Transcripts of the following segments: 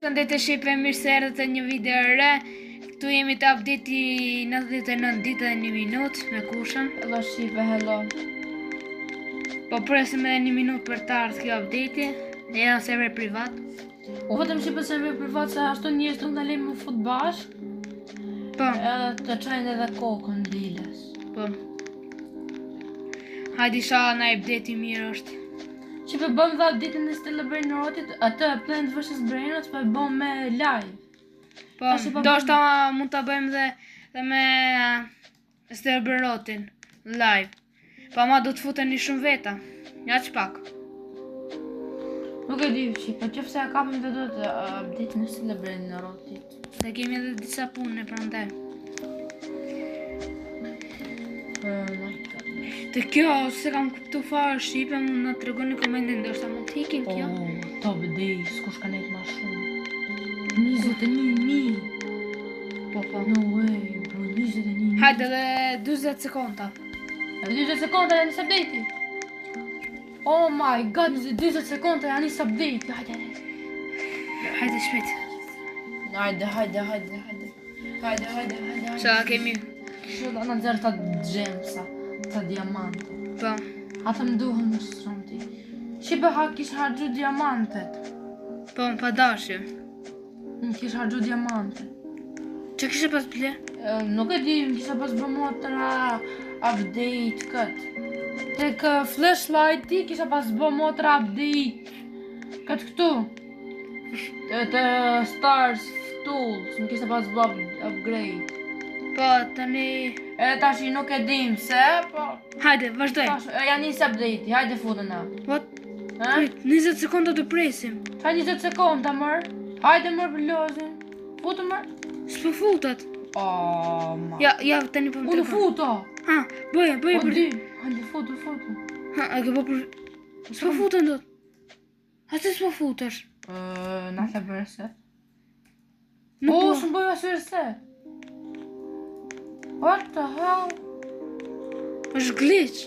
Shëndet e Shqipe, mirë se erdhët e një video re. Këtu jemi të update-i 99 ditë dhe 1 minutë me kushën. Hello Shqipe, hello. Po presim edhe 1 minutë për të ardhë kjo update-i. Dhe edhe server privat. Vetëm Shqipe server privat se ashtu njerëz nuk na lejnë me fut bashk. Po. Edhe të çajnë edhe kokën diles. Po. Hajde inshallah na update-i mirë është. Shqipe bëm dhe update-in e Stella Brainotit, atë Plant vs Brainot, po e bëm me live. Po, ndoshta mund ta bëjmë dhe me Stella Brainotin live. Po ama do të futeni shumë veta. Ja çpak. Nuk e di Shqipe, qofse e kapim dhe do të update-in e Stella Brainotit. Se kemi edhe disa punë prandaj. Të kjo, se kam kuptu farë Shqipe, mund në tregoni komentin, ndoshta mund të hikin kjo. To vëdej, s'kush ka nejtë ma shumë. 21.000. Po. No way, bro, 21.000. Hajde dhe 20 sekonda. 20 sekonda janë nisë update-i. Oh my god, 20 sekonda janë nisë update-i. Hajde shpejt. Hajde. Sa kemi. Shëllë në nëzërë të gjemsa, të diamante. Po. Ata më duhen në shtërëm ti. Shqipe kish hargju diamantet. Po, më pa dashje. Më kish hargju diamantet. Që kishe pas ble? Nuk e di, më kisha pas bëmotra update këtë. Tek flashlight-i kisha pas bëmotra update. Këtë këtu. Të stars tools, më kisha pas bë upgrade. Po, tani... Tashi nuk e dim se, po... Hajde, vazhdoj. Janë nisë update-i, hajde futën na. What? 20 sekonda të presim. Qa 20 sekonda, mërë? Hajde mërë për lozin. Futë mërë? S'po futat. Ma... Ja, tani po më Unë futo! Ha, bëje Po për... di, hajde futu. Ha, a ke po për... S'po futën do. A se s'po futesh? Na të bërë se. Nuk po. Shë më bëjë asërë se. What the hell? Është glitch.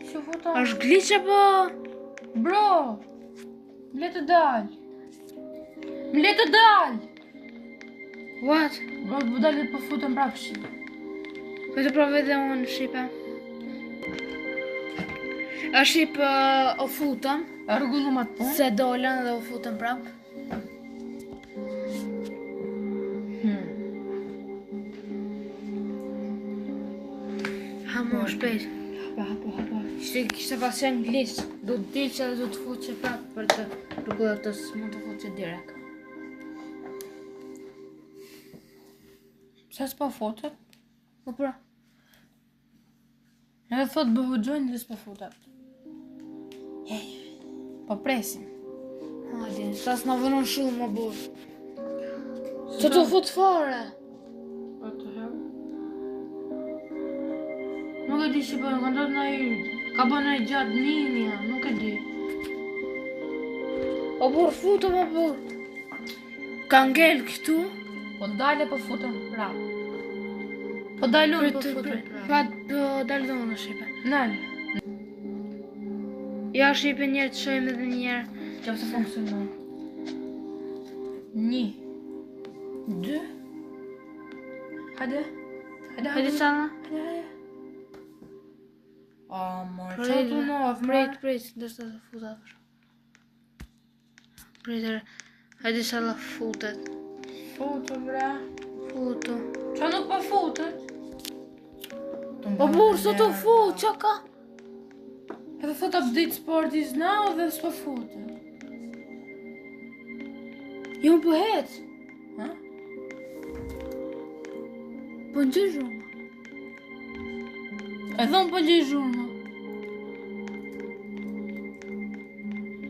Që futa? Është glitch apo... Bro! Më të dal. What? Bro, të dalit po futën prapë Shqipe. Po të provoj dhe unë Shqipe. A Shqipe o futëm. Rregullu ma të punë. Se dolen dhe o futëm prapë. Ha mo shpejt. Hapa. Kishte pas qenë glitch. Do të dilë që do të futë që prapë për të rregullatës mund të futë që direkt. Pse s'po futet? Po pra. Edhe thot bëhu join dhe s'po futet. Po presim. Hajde, tas na vënon shumë më burr. Që të fut fare. What the hell? Nuk e di që po ka ndodhur ka bën ndonjë gjatë ninja, nuk e di. O burr futu më burr. Ka ngel këtu. Po dale po futëm prapë. Po dalun po futëm prapë. Pa dalë dhe unë Shqipe. Nale. Ja Shqipe njerë të shojmë edhe njerë. Që se funksionon. 1 2 Hajde Sana. Mor, qa të novë, Prit, ndështë të futat. Pritër, hajde Sana futet. Futu, bre. Futu. Qa nuk po futet? O burë, sot të fut, qa ka? Edhe thot update sport is now dhe s'po futet. Jo më pëhet. Ha? Po në gjë zhurma. Edhe unë po gjej zhurma.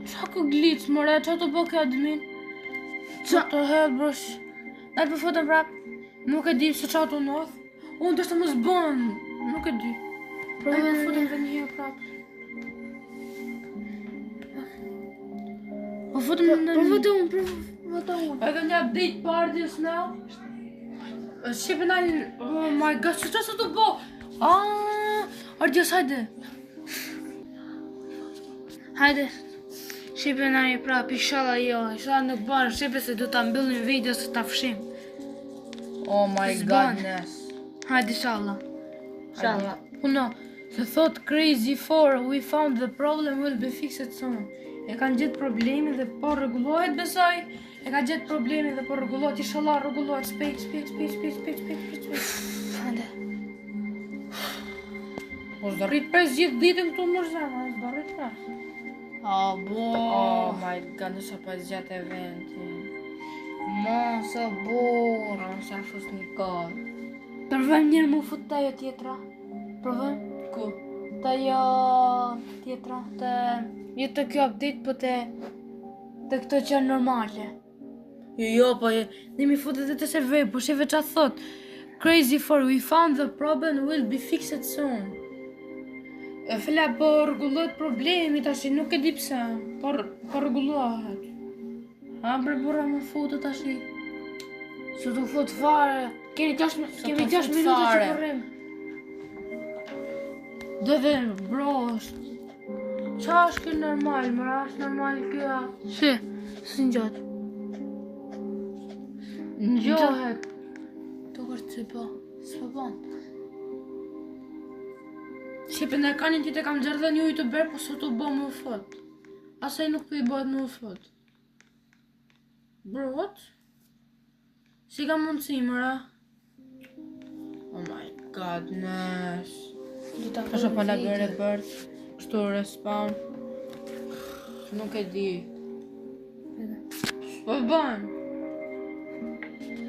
Qa kë glitch, more, qa të bëke admin? Qa të hell, brosh? Nalë po futën prap. Nuk e di se qa të noth. Unë të shtë më zbën. Nuk e di. Nalë po futën dhe njëherë prap. Po futën në... Vota unë. Edhe një update parties now. Shqipe nalë... Oh my god, që sa të bo? Ardjes, hajde. Hajde. Shipe na një prap, inshallah jo, inshallah nuk bën, shipe se du ta mbyllim video se ta fshim. Oh my S'ban. godness. Hajde inshallah. Inshallah. Puno, se thot Crazy 4, we found the problem will be fixed soon. E kanë gjetë problemin dhe po rregullohet besoj. E ka gjetë problemin dhe po rregullohet, inshallah rregullohet shpejt. Hajde. Po s'do rrit pres gjithë ditën këtu më zema, s'do rrit pres. Bo. Oh my god, nësa pa zgjat eventin. Mos o burr. Sa fus një kohë. Provojmë njërë mu fut të ajo tjetra. Provojmë? Ku? Të ajo tjetra. Të... Jo të kjo update, po të këto që janë normale. Jo, po ne mi futet edhe të server, po shefe qa thot. Crazy 4, we found the problem will be fixed soon. E fela, po rregullohet problemi tash, nuk e di pse, po rregullohet. Ha, bre burra më futu tash. Su të fut fare. Kemi 6 minuta që përrim. Dhe dhe, bro, qa është kjo normal, mëra është normal kjo? Si? Si njët? Njohet. Të kërë të po. S'po bon. Shqipe në ekanin ti të kam gjerdhe një youtuber, po su të bo më fot. Asaj nuk për i bëhet më fot. Bro, what? Si ka mundësi, mëra? Oh my godness. Ka shë pala bërë bërt, kështu respawn. Nuk e di. Po bën.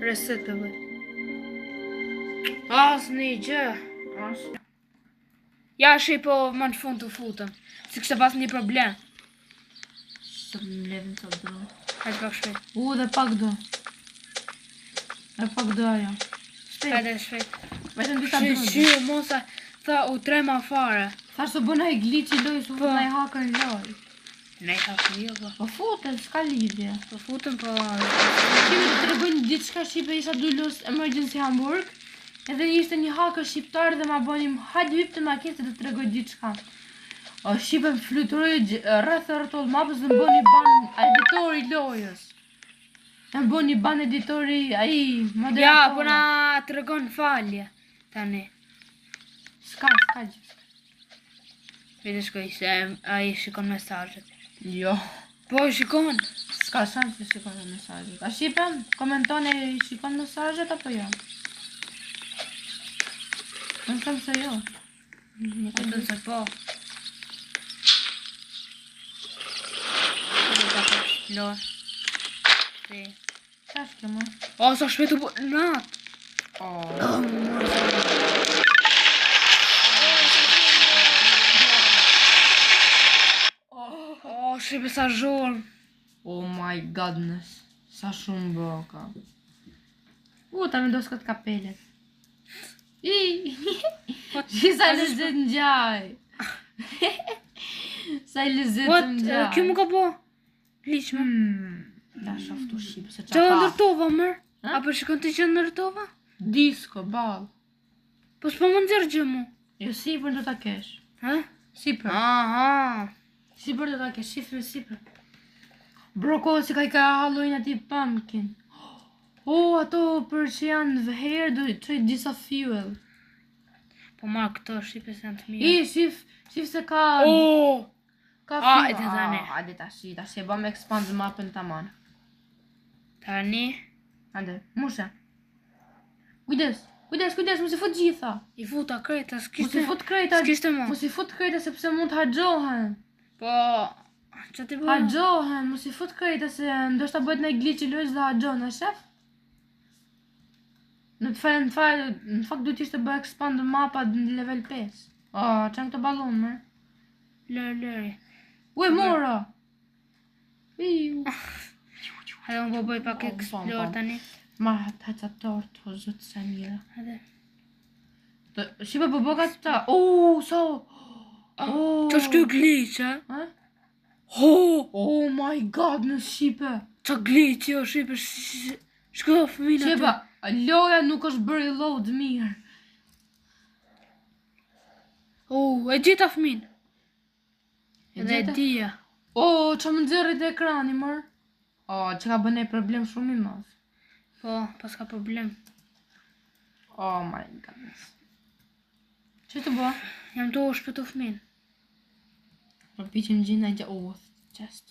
Reset të bëj. As një gjë. Ja shi po më në fund të futëm. Si kështë pas një problem. Së më levin të bro. Hajtë pak shpejt. Dhe pak do. Dhe pak do ajo. Hajde shpejt. Vetëm dita Shi, drone. shi, mosa, tha u trema fare. Thash të bëna i glitch i loj, su Po. na i hacker i loj. Ne i hapë jo, po. Po futet, s'ka lidhje. Po futëm, po... Shqipe të tregojnë diçka, Shqipe isha du lus Emergency Hamburg. Edhe ishte një hacker shqiptar dhe ma bënim hajde hyp të makinë të tregoj diçka. O Shqipe më fluturoj rreth rrotull mapës dhe më bëni ban editori lojës. Më bëni ban editori ai moderator. Ja, po na të regon falje. Tani. S'ka gjithë. Vete shkoj se a i shikon mesazhet. Jo. Po, shikon. S'ka shans të shikon mesazhet. A Shqipe, komentoni i shikon mesazhet apo jo? Më thëmë se jo. Po të se po. Lor. Si. Qa është kjo më? O, sa shpetu po... Nat. O, shqipe sa zhurë. Oh my godness. Sa shumë boka. Ta me do s'kët kapelet. Shi sa i lezet në gjaj. Sa i lezet What? në gjaj. Kjo më ka po? Liqme. Da shaftu Shqipe se Që qa ka. ndërtova, mër? Ha? Apo shikon të që ndërtova? Disco, bal. Po s'po më nëzirë gjë mu. Jo sipër do ta kesh. Ha? Sipër. Aha. Sipër do ta kesh, shifre sipër. Bro, ko si ka i ka Halloween ati pumpkin. Ato për që janë vëherë do qoj disa fuel. Po marrë këto shqipe se në të mirë. Shif se ka... Ka Ah, fuel. e të tani. Hajde tash e bëm expand mapën tamam. Tani. Hajde, mushe. Kujdes, mos i fut gjitha. I futa krejta, Mos i s'kishte. fut krejta. S'kishte mo. Mos i fut krejta sepse mund të harxhohen. Po... Që ti po? Harxhohen, mos i fut krejta se ndoshta bëhet në glitch i lojës dhe harxhon, e shef? Në fakt duhet ishte bë expand mapa në level 5. Çan këto ballon më. Lëri. Ue mora. Hajde unë po bëj pak explore tani. Ma haca tort, o zotë sa mira. Hajde. Shqipe po bëka të ta. Sa. Që është kjo glitch, e? Ha? Oh my god, në Shqipe. Qa glitch jo, shqipe, shko fëmina të. Shqipe, loja nuk është bërë load mirë. E gjeta fëmin. Edhe e gjeta? dija. O, që më nxerrit e ekrani, mër? O, që ka bëne problem shumë i madh. Po, pas ka problem. Oh my god. Që të bë? Jam të shpëtu fëmin. Përpiqem gjina gja... chest.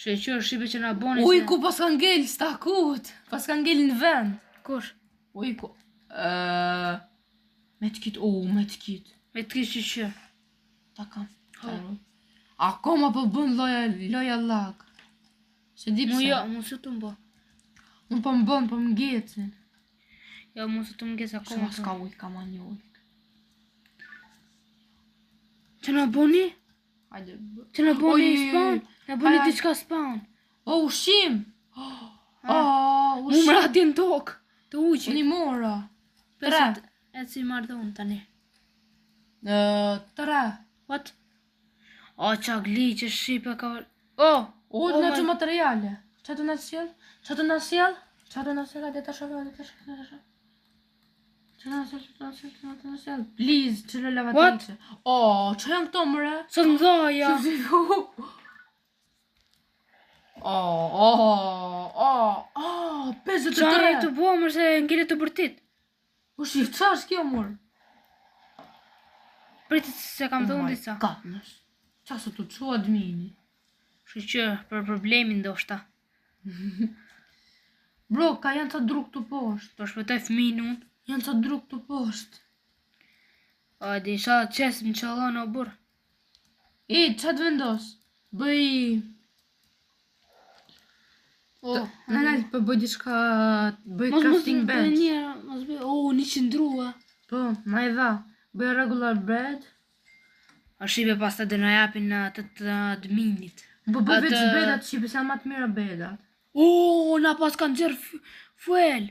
Sheqër, shipe që na boni Uj, ku pas ka ngell stakut. Pas ka ngell në vend. Kush? Uj, ku... Me të kit, me të kit. Me të kishë që. Ta kam. Akoma po bën loja lag. Se di pse. Mu jo, mu së të mbo. Unë po më bën, po më ngecin. Jo, mu së të më gesa Koma s'ka uj, ka ma një uj. Që na boni? Hajde bë. Që na boni Oj, spawn? Na boni hajde. diçka spawn. O, ushim! O, Mu ushim! më rati në tokë. Të uqi. Unë i mora. Pesat. E si marrë dhe unë tani. 3. What? O, qa gli që shipe ka... O! O, të në që materiale. Qa të në sjell? Qa të në sjell? Qa të në sjell? Hajde ta shoh, hajde ta shoh. Qa të në sjell? Please, që në lavatrice. O, që janë këto mëre? Sot më dhaja. O, 53. Qa në të bo mërë se ngire të bërtit. U shif, qa është kjo mërë? Pritit se kam dhe unë disa. Katnës. Qa se të që admini? Që për problemin ndoshta. Bro, ka janë ca druk të poshtë. Po shpëtoj fëmin unë. Janë ca druk të poshtë. O, di isha qes më qëllon o burë. E, qa të vendos? Bëj... O, Në për bëj diçka... Bëj crafting bench. Mos bëj, o, një qëndrua. Po, na i dha. Bëj regular bread. A shipe pas të dhe në japin në të adminit. Po bëj veç bedat qipe, se janë ma të mira bedat. O, na pas kanë gjerë fuel.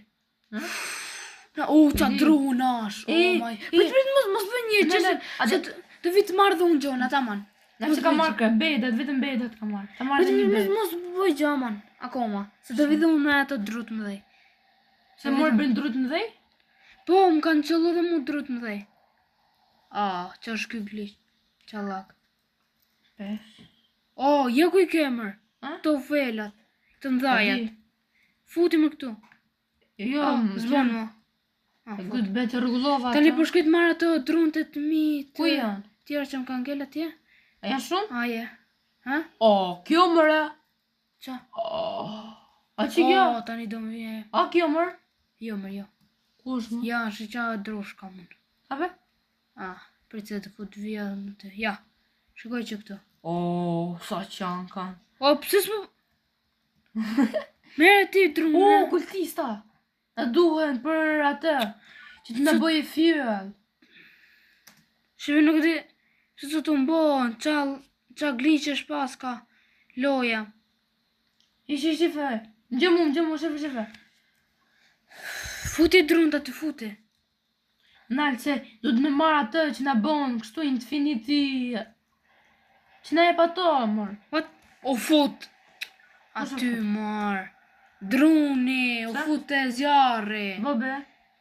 O, qa dru nash. O, maj. Prit, mos bëj një që se të vitë marrë dhe unë gjona, ta man. Në që ka marrë kë, bedat, vetëm bedat ka marrë. Ta marrë dhe një bedat. Mos bëj gjaman, akoma. Se të vitë unë ato drut më dhej. Se morë bërë drut më dhej? Po, më kanë qëllu dhe mu drut më dhej. A, që është kjo glisht. Qallak. Pesh. O, je ku i kemër. A? Të felat. Të ndhajat. Futi më këtu. Jo, zbon më. Good betë rregullova. Tani po shkojt marrë ato druntet mi. Ku janë? Tjera që më kanë ngell atje. A janë shumë? A je. Ha? O, kjo mëre. Qa? A që kjo? O, tani do më vje. A kjo mërë? Jo, mërë, jo. Ku është më? Ja, është qa drush ka mund. A be? Pritë se të fut vija në të... Ja, shikoj që këtu. O, sa qanë kanë. O, pëse s'më... Mere ti drunë. O, kultista. Na duhen për atë. Që të në bëjë fuel. Shqipe nuk di... Se të të mbonë, qa glicësh pas ka loja. Ishi, shife. Gjëmu, shife. Futi drunta të futi. Nalë se du të me marrë atë që na bënë kështu infinity... Që na e pa to, amor. What? O fut! Aty marë. Druni, o fut e zjarri. Bobe?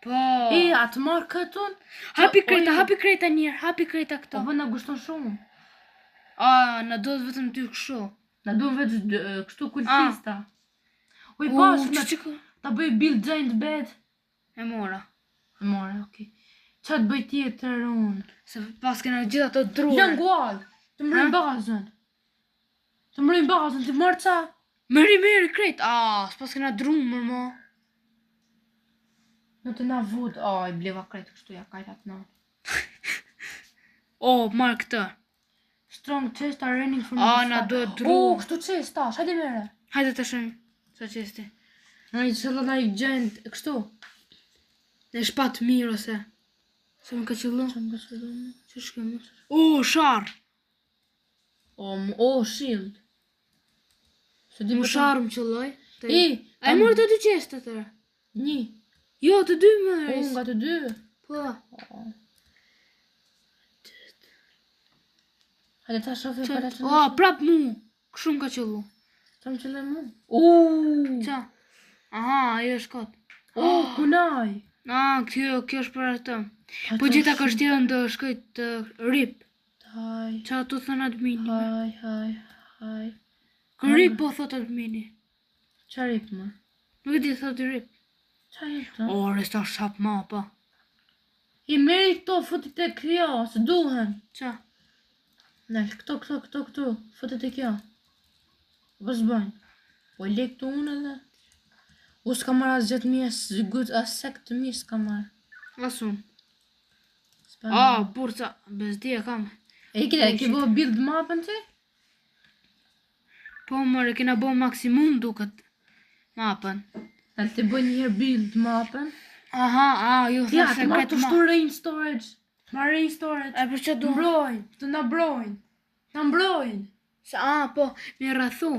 Po. E, atë marrë këtun? Hapi kreta njerë, hapi kreta këto. O, bë, na gushton shumë. A, na do të vetëm ty kështu. Na duhen veç kështu kultista. Uj, pas, ta bëj build giant bed. E mora. Okej. Qa të bëj tjetër unë? Se pas kena gjitha të druhe. Janë guall, të mërën bazën. Të mërë qa? Meri krejt. S'pas kena drumë mërë mo. Në të na vud, i bleva krejt kështu ja kajtat në. O, marrë këtë. Strong chest are raining from the sky. Na do dru. O, kështu chest, hajde mere. Hajde të shumë, sa qesti. Na i qëllë na i gjend, kështu. Dhe shpat mirë ose. Se më ka qëllu. Që shkemi? O, sharë. O, shield. Më sharë më qëlloj. A i morë të dy qestë të tërë? Një. Jo, të dy më O, nga të dy. Po. Hajde ta shofi para që O, prap mu. Këshu më ka qëllu. Qa më qëllë mu? Qa? Aha, ajo është kotë. O, kunaj. Kjo është për atë. Po gjitha kështë tjetën të shkojt të rip. Haj. Qa të thënë admini. Haj. Haj. Kër rip po thot admini. Qa rip më? Nuk e di thot i rip. Qa rip të? O, resta shap mapa. I meri këto, futit e kjo, se duhen. Qa? Nel, këto, futit e kjo. Po s'bajnë. Po i le këtu unë edhe. U s'ka marrë as gjatë mjes, gut, as sek të mirë s'ka marrë. Asun. S'pa Burca, bezdi e kam. E ke bo build mapën ti? Po mërë, kena bo maksimum duket mapën. Dal të bëj njëherë build mapën. Aha, ju Ja, thashe të marrë këtë të shtu rain storage. Marrë rain storage. E për që Të du? mbrojnë, të na brojnë. Na mbrojnë. Po, mi rrathu.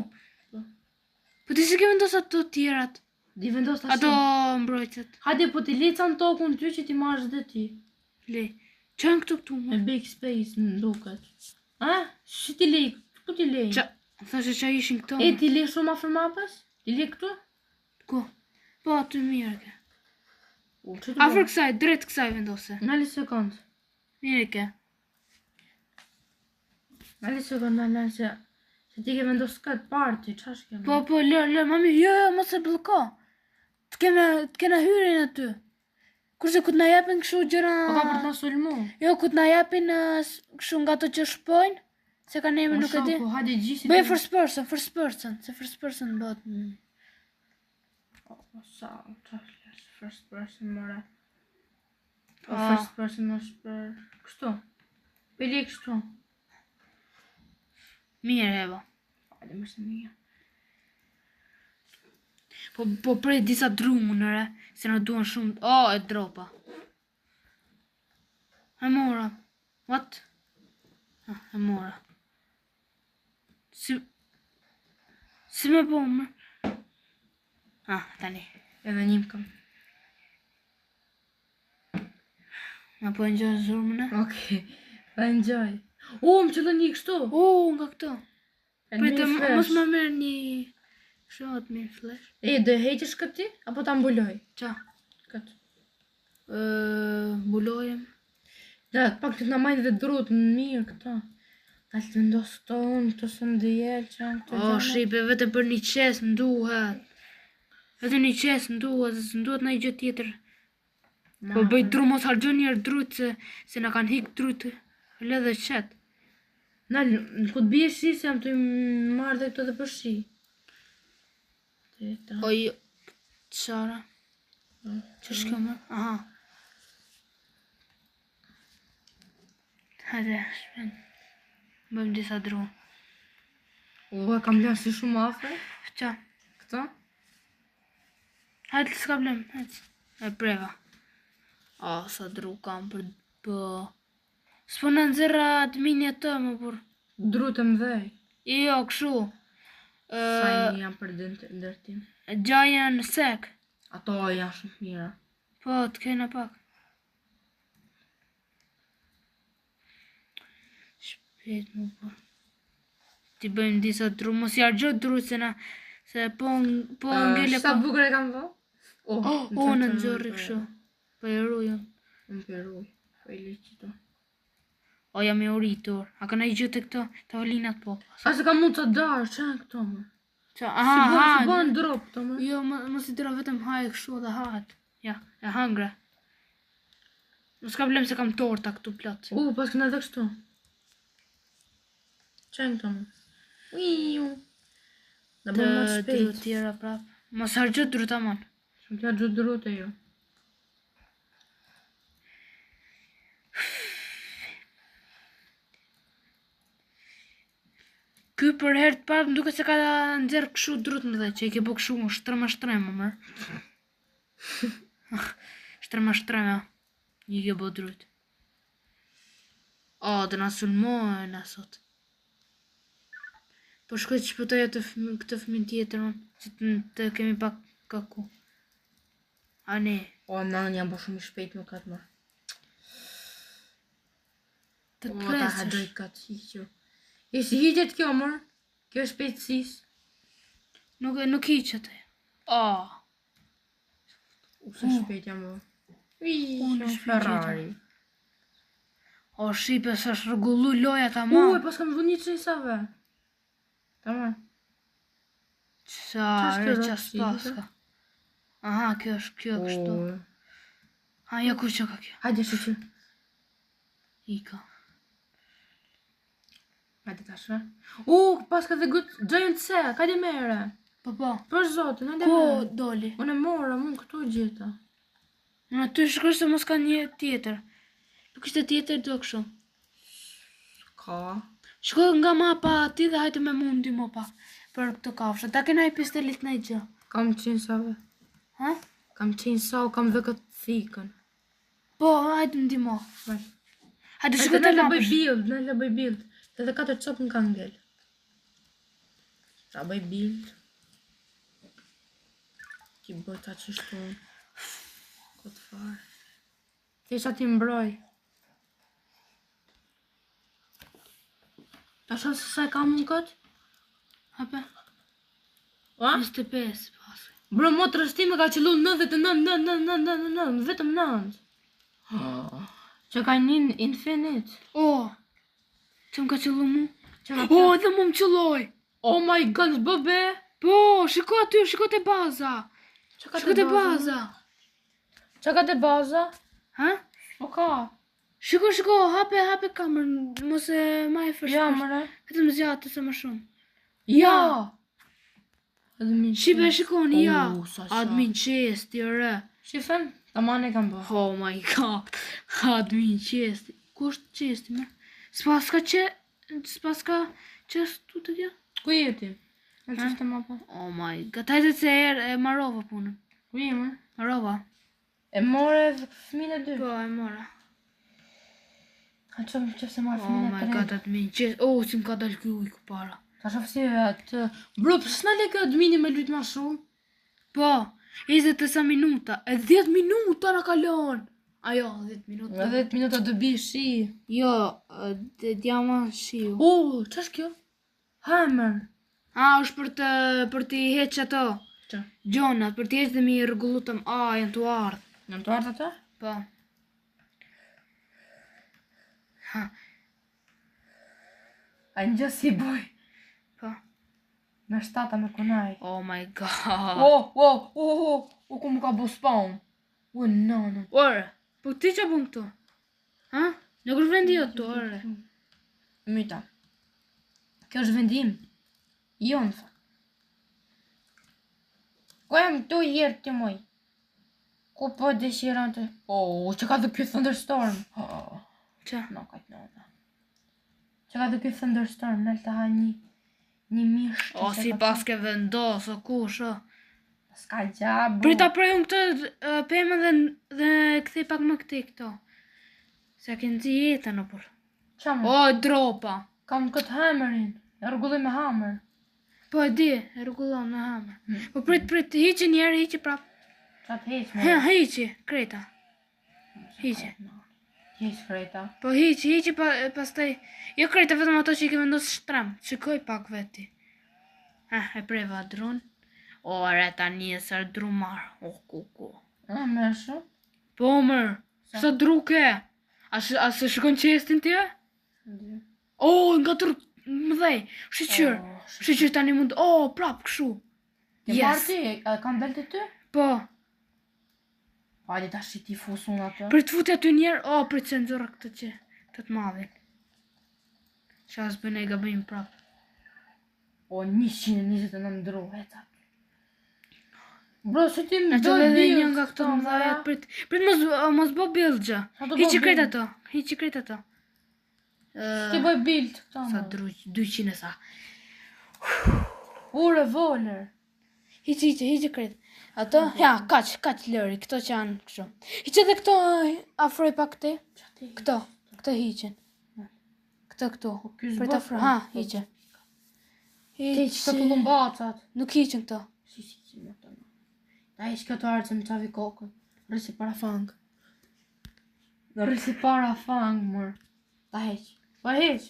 Po ti si ke vendos ato tjerat? Di vendos tash. Ato mbrojtët. Hajde po ti lecan tokun ty që ti marrësh dhe ti. Le. Që në këtu këtu Me më? big space më duket. A? Shi ti lej? Ku ti lej? Qa? Thashe që ishin këto? E ti lej shumë afër mapës? Ti lej këtu? Ku? Po, aty mirë ke. Që të Afër kësaj, drejt kësaj vendose. Nali sekund. Mirë ke. Nali sekund, nali se ti ke vendos këtë parti, qash ke? Po, lër, mami, jo, mos e bloko. Të kena hyrin aty. Kurse ku t'na japin kështu gjëra... Po ka për të na sulmu. Jo, ku t'na japin kështu nga ato që shpojnë, se ka nemi nuk e di. Po hajde gjisi. Bëj first person, se first person bëhet. Po sa, qash lesh, first person mëra. Po Ah. first person është për... Kështu. Pili kështu. Mirë, Eva. Hajde më se mirë. Po prej disa drumunëre, se na duan shumë... e dropa. E mora. What? E mora. Si me po më? Tani. Edhe njëm kam. Ma po enjoy zurmën e? Okej, pa enjoy. Më qëllë një kështu. Nga këto. Pritë, mos më merë një... Shohat mirë flash. E, do e heqësh këti, apo ta mbuloj? Qa? Këtë. Mbulojem. Da, pak të na majnë dhe drut në mirë këta. Ta të vendos këto unë, këto së më djel, që janë këto gjana. Shqipe, vetëm për një qes më duhet. Vetëm një qes më duhet, se më duhet në i gjë tjetër. Po bëj dru, mos hargjon njerë drut, se na kanë hik drut. Le dhe qet. Na, në ku të bje shi, se jam të i marrë dhe këto dhe për shi. Teta. Jo, qara. Që shko më? Aha. Hajde, shpen. Bëjmë disa dru. E kam lënë si shumë afer. Qa? Këta? Hajde, s'ka blem, hajde. E preva. Sa dru kam për... S'po në nëzira atë minje të më për... Drut e mdhej. Jo, këshu. Sajnë janë për ndërtim. Giant sek. Ato janë shumë mira. Po, të kena pak. Shpet më po. Ti bëjmë disa dru, mos i argjot dru se na... Se po ngele Sa po... bukur e kam vë? Në nëzorri këshu. Po e rujën. Në peruj. Po i liqë to. Jam e uritur. A kana i gjëtë këto? Tavolinat po. A se ka mund të darë, që janë këto më? Qa, Si bën drop këto më? Jo, mos i dra vetëm hajë kështu dhe hahet. Ja, e hangre. Mos ka blem se kam torta këtu plot. Pas këna dhe kështu. Që janë këto më? Uiu. Dhe bën më Të dru shpejt. tjera prap. Mos hargjot dru tamon. Shumë t'ja gjut drut e jo. Ky për herë të parë më duket se ka nxjerr kështu drut më dhe që i ke bu kështu shtrema më. Shtrema. I ke bu drut. Dhe na sulmojnë asot. Po shkoj që shpëtoja këtë fëmin tjetër unë, që të kemi pak kaku. A ne? Nanë jam po shumë i shpejt më katë më. Të Ta presësh. hadoj katë hiqo. E si hiqet kjo mërë? Kjo është shpejtësis. Nuk hiqet e. Se shpejt jam më. Unë Shumë Ferrari. Shqipe, s'është rregullu loja ta ma. Pas kam vë një qëjsave. Tamam. Qa kjo qa rasti, s'paska. Aha, kjo është kjo kështu. Ha, ja ku që ka kjo. Hajde shoqë. Ika. Hajde tash. Paska dhe giant set. Hajde merre. Po. Për zotin, hajde Ku merre. doli? Unë e mora, unë këtu gjeta. Në ty shkoj se mos ka një tjetër. Nuk ishte tjetër do kështu. Ka. Shkoj nga mapa ati dhe hajte me mundi mopa. Për këtë kafshë. Ta kena i pistolit në i gjë. Kam qenë save. Ha? Kam qenë sa, kam dhe këtë thikën. Po, hajte ndimo. Hajte Shkoj shkoj të lampësh. në bëj build. Edhe 4 copë në kanë ngel. Sa bëj build. Ki bëj ta qështu. Këtë farë. Thesha ti mbroj. Ta shoh se sa e kam unë këtë? Hape? A? 25 pas. Bro, motrës time ka qëllu 99, vetëm 9. Që ka një infinite. O! Që më ka qëllu mu? Që O, edhe mu më qëlloj! Oh my god, bëbe! Po, shiko aty, shiko të baza. Shiko të baza. Që ka të baza? Ha? Po ka. Shiko, hape kamerën, mos e ma e fërshë. Ja, mëre. Vetëm zjatë se më shumë. Ja! Admin Shipe, shikoni, ja. sa. Admin qesti, ore. Shifem? Ta mane kam bë. Oh my god. Admin qesti. Ku është qesti, më? S'pas ka qestu të kja? Ku jeti? Në qështë të mapa? Oh my god. Hajde se e marova punën. Ku jemi? Marova. E more fëmine 2. Po, e mora. A qëmë që se marë Oh fëmine 3. my god, admin qesti. Oh, si më ka dalë kjo ujku para. Ta shof si atë... Bro, për s'na leke admini me lyt ma shumë? Po, 20 sa minuta. E 10 minuta na kalon. Ajo, 10 minuta. 10 minuta të bi shi. Jo, djama shiu. Që është kjo? Hammer. Është për t'i heq ato. Që? Gjonat, për t'i heq dhe mi rregullutëm. Janë t'u ardhë. Në të ardhë atë? Po. Ha, A një gjë si boj. po. Me shtata me kunaj. Oh my god. Ku më ka bu spawn. Nënë. Ore, po ti që bën këtu? Ha? Nuk është vendi jo të, ore. Myta. Kjo është vendim. Jo në fakt. Ku jam këtu jërë të moj? Ku po dëshiron të... që ka dhe kjo thunderstorm. Qa? No, kajtë nëna. Që ka dhe kjo thunderstorm, nëllë të ha një mish. O, si pas ke vendos, o kush, o. Ska gjabu. Prita prej unë këtë pëmën dhe këthej pak më këti këto. Se kënë zi jetën, o për. Qamë? O, dropa. Kam këtë hammerin. E rrugullim me hammer. Po e di, e rregullon me hamër. Po prit, hiqi njerë, hiqi prap. Qa të heq me? Hiqi, kreta. Hiqi. Heq kreta. Po hiqi pastaj. Jo kreta, vetëm ato që i ke vendosë shtrem. Shikoj pak veti. E preva drun. O, reta njësër drumar. O, ku. Me shumë? Po, mër. Sa dru ke? A se shikon qestin tje? O, nga tërë më dhej. Shqyqyr tani mund. O, prap, këshu. Ke parë ti? A kam del të ty? Po. Hajde ta shi ti fusun atë. Për të futi aty njerë, për të cenzura këtë që, të madhin. Qa së bëne i gabim prap. 129 dru, heca. Bro, se ti më Në që do dhe build një nga këto më dhajat, prit mos bo build gjë. Hiqi krejt ato. Ti bëj build këto Sa më. dru, 200 sa. Revolver. Hiqi krejt. Ato, ja, kaq lëri, këto që janë kështu. Hiqi dhe këto afroj pak këte. Këto hiqin. Këto. Për të afroj, hiqin. Ti që të pëllumbacat. Nuk hiqin këto. Si, më të në. Ta ish këto arë që më qavi kokën. Rësi para fang. Rësi para fang, mër. Ta heq. Pa heq.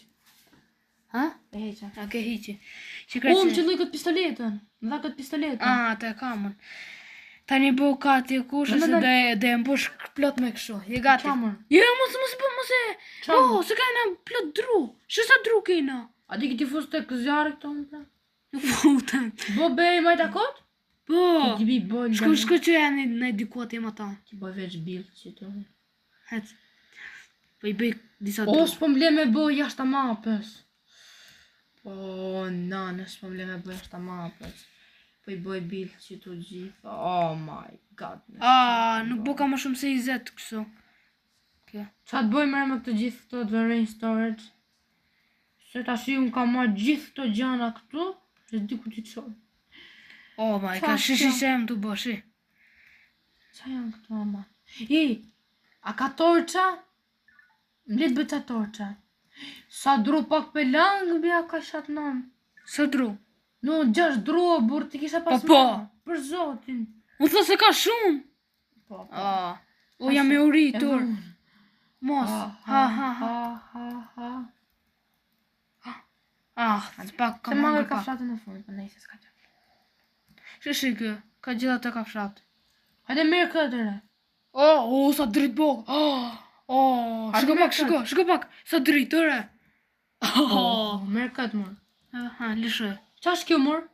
Ha? E heqa. A ke hiqi. Unë që luj këtë pistoletën. Më dha këtë pistoletën. Të e kamën. Tani bu kati e kushë se dhe e mbush plot me këshu. Je gati. Qamër. Jo, mos e. Po, se ka jena plot dru. Shë sa dru kena? A di këti fus të këzjarë këto më plan? Nuk futem. Bo bej majta kot? Po. Ti bi boj. Shko që janë në dikuat jem ata. Ti boj veç bill që të. Het. Po i bëj disa O, dru. s'po mble me boj jashtë mapës. Po, nana, s'po mble me boj jashtë mapës. Po i boj bill që të gjitha. Oh my god. Nuk bo ka më shumë se 20 këso. Kjo. Qa të boj mërë me këtë gjithë këto të rain storage? Se ta shi unë ka marrë gjithë këto gjana këtu, që di ku t'i qoj. Oh my god, shi se jam të bo, shi. Qa janë këto ama? A ka torqa? Mlet bëj qa torqa. Sa dru pak për langë, bja ka shatë namë. Sa dru? No, 6 dru, burë, ti kisha pas Po. Për zotin. Unë thë se ka shumë. Po. O jam e uritur. Mos. Ha. Të pak Se kam mangër hangër ka pak. fshatën në fund, për nejse s'ka që. Shi kë, ka gjitha të ka fshat. Hajde mirë këtëre. Sa dritë bok. Shko pak, sa dritë, tëre. Mirë këtë mërë. Lëshë. Qa është kjo mërë?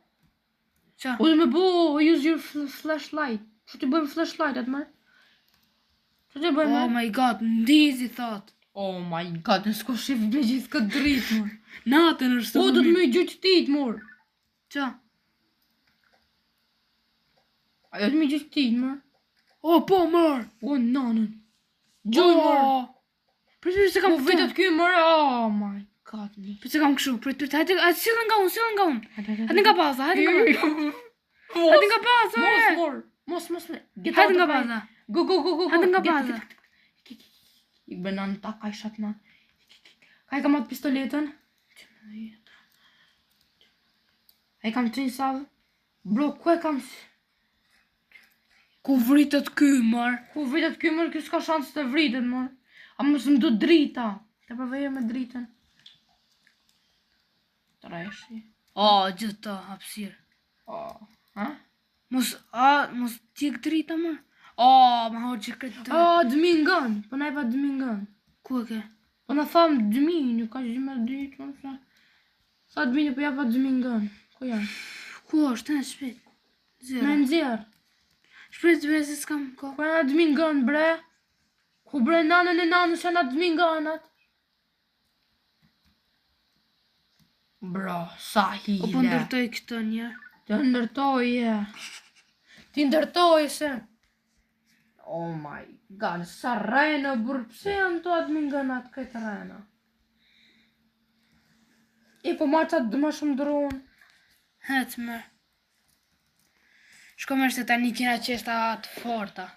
Qa? U dhe me bo, use your flashlight. Që ti bëjmë flashlight atë mërë? Që ti bëjmë? Oh my god, ndizi thot. Oh my god, në s'ko shif ble gjithë këtë dritë mërë. Natën është O, do të me i gjyqë tit mërë. Qa? A do të me i gjyqë tit mërë? Po mërë. O, nanën. Gjuj mërë. Për se kam Po vitet kjo mërë, oh my god. Për se kam këshu, hajde silën nga unë. Hajde nga baza, Hajde nga baza, Mos, Hajde nga baza. Go. Hajde nga baza. I bëna në ta ka i shatna. Ka i kam atë pistoletën. A i kam të një savë. Bro, ku e kam si? Ku vritet ky, mërë? Ku vritet ky mërë, kjo s'ka shansë të vritet, mërë. A më së më du drita. Të përvejer me dritën. Të reshi. Gjithë të hapsirë. Ha? Mos t'jek drita, mërë? Ma ho që këtë të... Dëmingan. Po na i pa dëmingan. Ku e ke? Po na thamë dëmin, ka që me dritë, më sa. Sa dëmin, po ja pa dëmingan. Ku janë? Ku është, në shpet? Me nëzirë. Shpet bre se s'kam ko. Ku janë dëmingan, bre? Ku bre nanën e nanës janë atë dëminganat? Bro, sa hile. Po ndërtoj këtë një. Të ndërtoj, Ti ndërtoj se. Oh my god, sa rejnë, burë, pse janë të adminganat këtë rejnë? Po ma qatë dë ma shumë dronë. Hetë mërë. Shko mërë se ta një kina qesta të forta.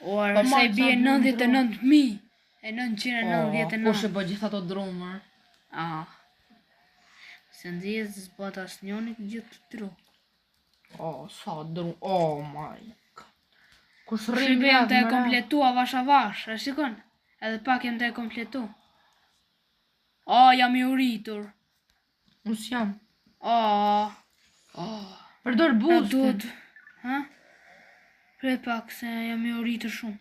Orë, sa i bje 99.000. E 999. Po shë bë gjitha të dronë, mërë. Se ndjes zbat asë njoni gjithë të tru. Sa dronë, oh my god. Kush rrinë Shqipe jam të e kompletua vash a vash, e shikon? Edhe pak jam të e kompletu. Jam i uritur. Us jam. Përdor boostin. Prej pak se jam i uritur shumë.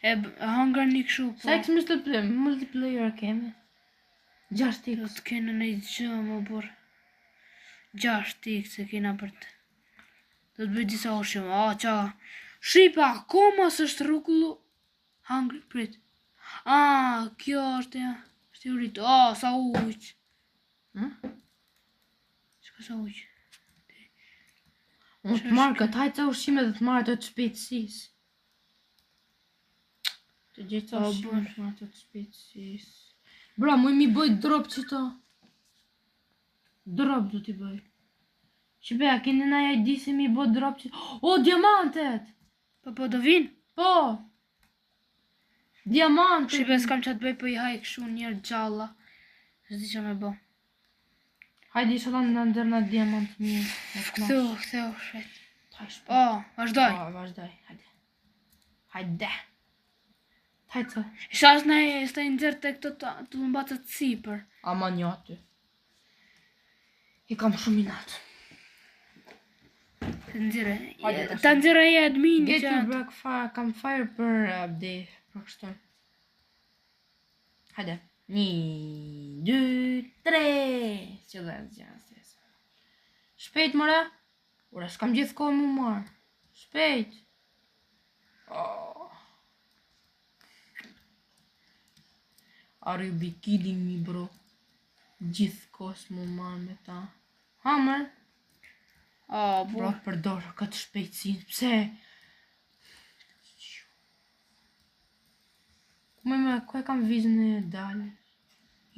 E hangër një këshu po. Sa x multiplayer kemi? 6x. Do të kene në i gjë më burë. 6x se kena për të. Do të bëjt disa ushim. Qa. Shqipa, akoma së është rrukullu. Hangër, prit. Kjo është ja. Është i uritur. Sa ujq. Shka sa ujq. Unë të marrë këtë hajtë sa ushqime dhe të marrë të të shpejtësis. Të gjithë sa ushqime të marrë të shpejtësis. Bra, mu i mi bëj drop që ta. Drop du t'i bëj. Shqipe, a keni na ja i di se mi bëj drop që... diamantet! Po do vinë? Po! Diamantet! Shqipe, s'kam që të bëj po i haj këshu njerë gjalla. Zdi që me bo. Hajde i shalan në ndërna diamant mirë. Këtheu shet. Po, vazhdoj. Vazhdoj, hajde. Hajde. Isha është ne stë i nëzirë të këto të lëmbatët sipër. Ama një aty. I kam shumë inatë. Të nëzirë. Të nëzirë e admin. Get your back fire, kam fire për update. Për kështu. Hajde. 1, 2, 3. Që dhe të gjasë. Shpejt mëre. Ura, s'kam gjithë kohë mu marë. Shpejt. Are you be kidding me, bro? Gjithë kohës mu marë me ta. Hamër. Bro, përdor këtë shpejtësin. Pse? Ku e kam vizën e dalë?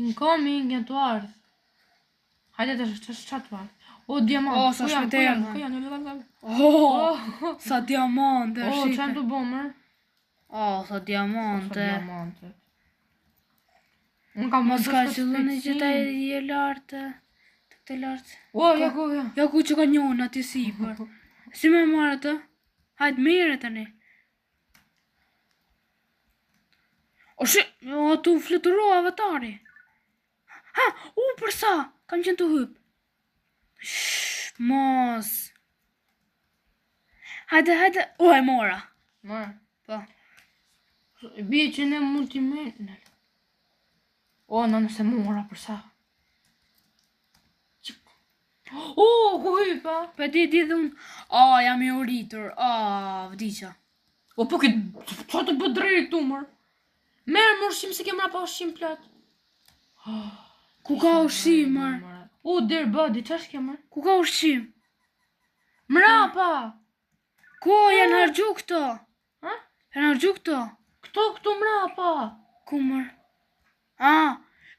Incoming, janë të ardhë. Hajde të qatë ardhë. O, diamant. Sa shpejtë. Sa diamante. O, që janë të bomër? Sa diamante. Unë kam Mos ka qëllën e që ta e lartë. Të këte lartë. O, ja ku që ka njohën ati sipër. Si me marrë të? Hajtë mire të ne. O shi, tu fluturo avatari. Ha, përsa? Kam qenë të hyp. Mos. Hajde. O, e mora. Mora. Po. Bie që ne multimedia. O, nëse mora, përsa? O, ku hypa? Pe di dhe unë. Jam i uritur. Vdiqa. O, po këtë, që të bëdrejt të mërë? Merë më ushim se kemra pa ushim plot. Ku ka ushim, mërë? O, dear body, që është kemër? Ku ka ushim? Mrapa! Ko, janë hargju këto? Ha? Janë hargju këto? Këto mrapa! Ku mërë?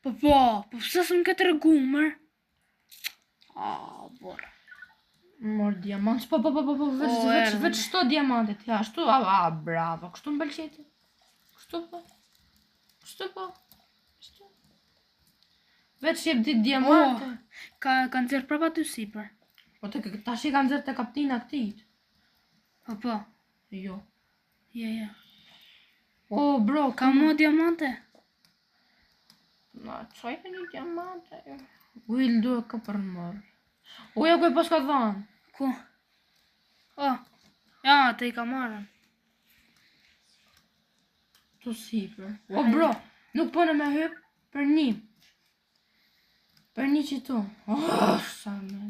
Po pëse së më këtë rëgu, mërë? Borë. Mor diamant, po, veç shto diamantet, ja, shtu, bravo, kështu më bëlqeti. Kështu po. Veç jep dit diamante. Kanë zërë prapa të sipër. Po të tash i kanë zërë të kaptina këtit. Po. Jo. Ja. O, bro, ka mo diamante? Na, qaj ka një diamante? Will do e ka përmër. Ja ku e pas ka dhanë. Ku? Ja, të i ka marrën. Të sipër. O, bro, nuk po në me hyp për një. Për një që tu. Sa me.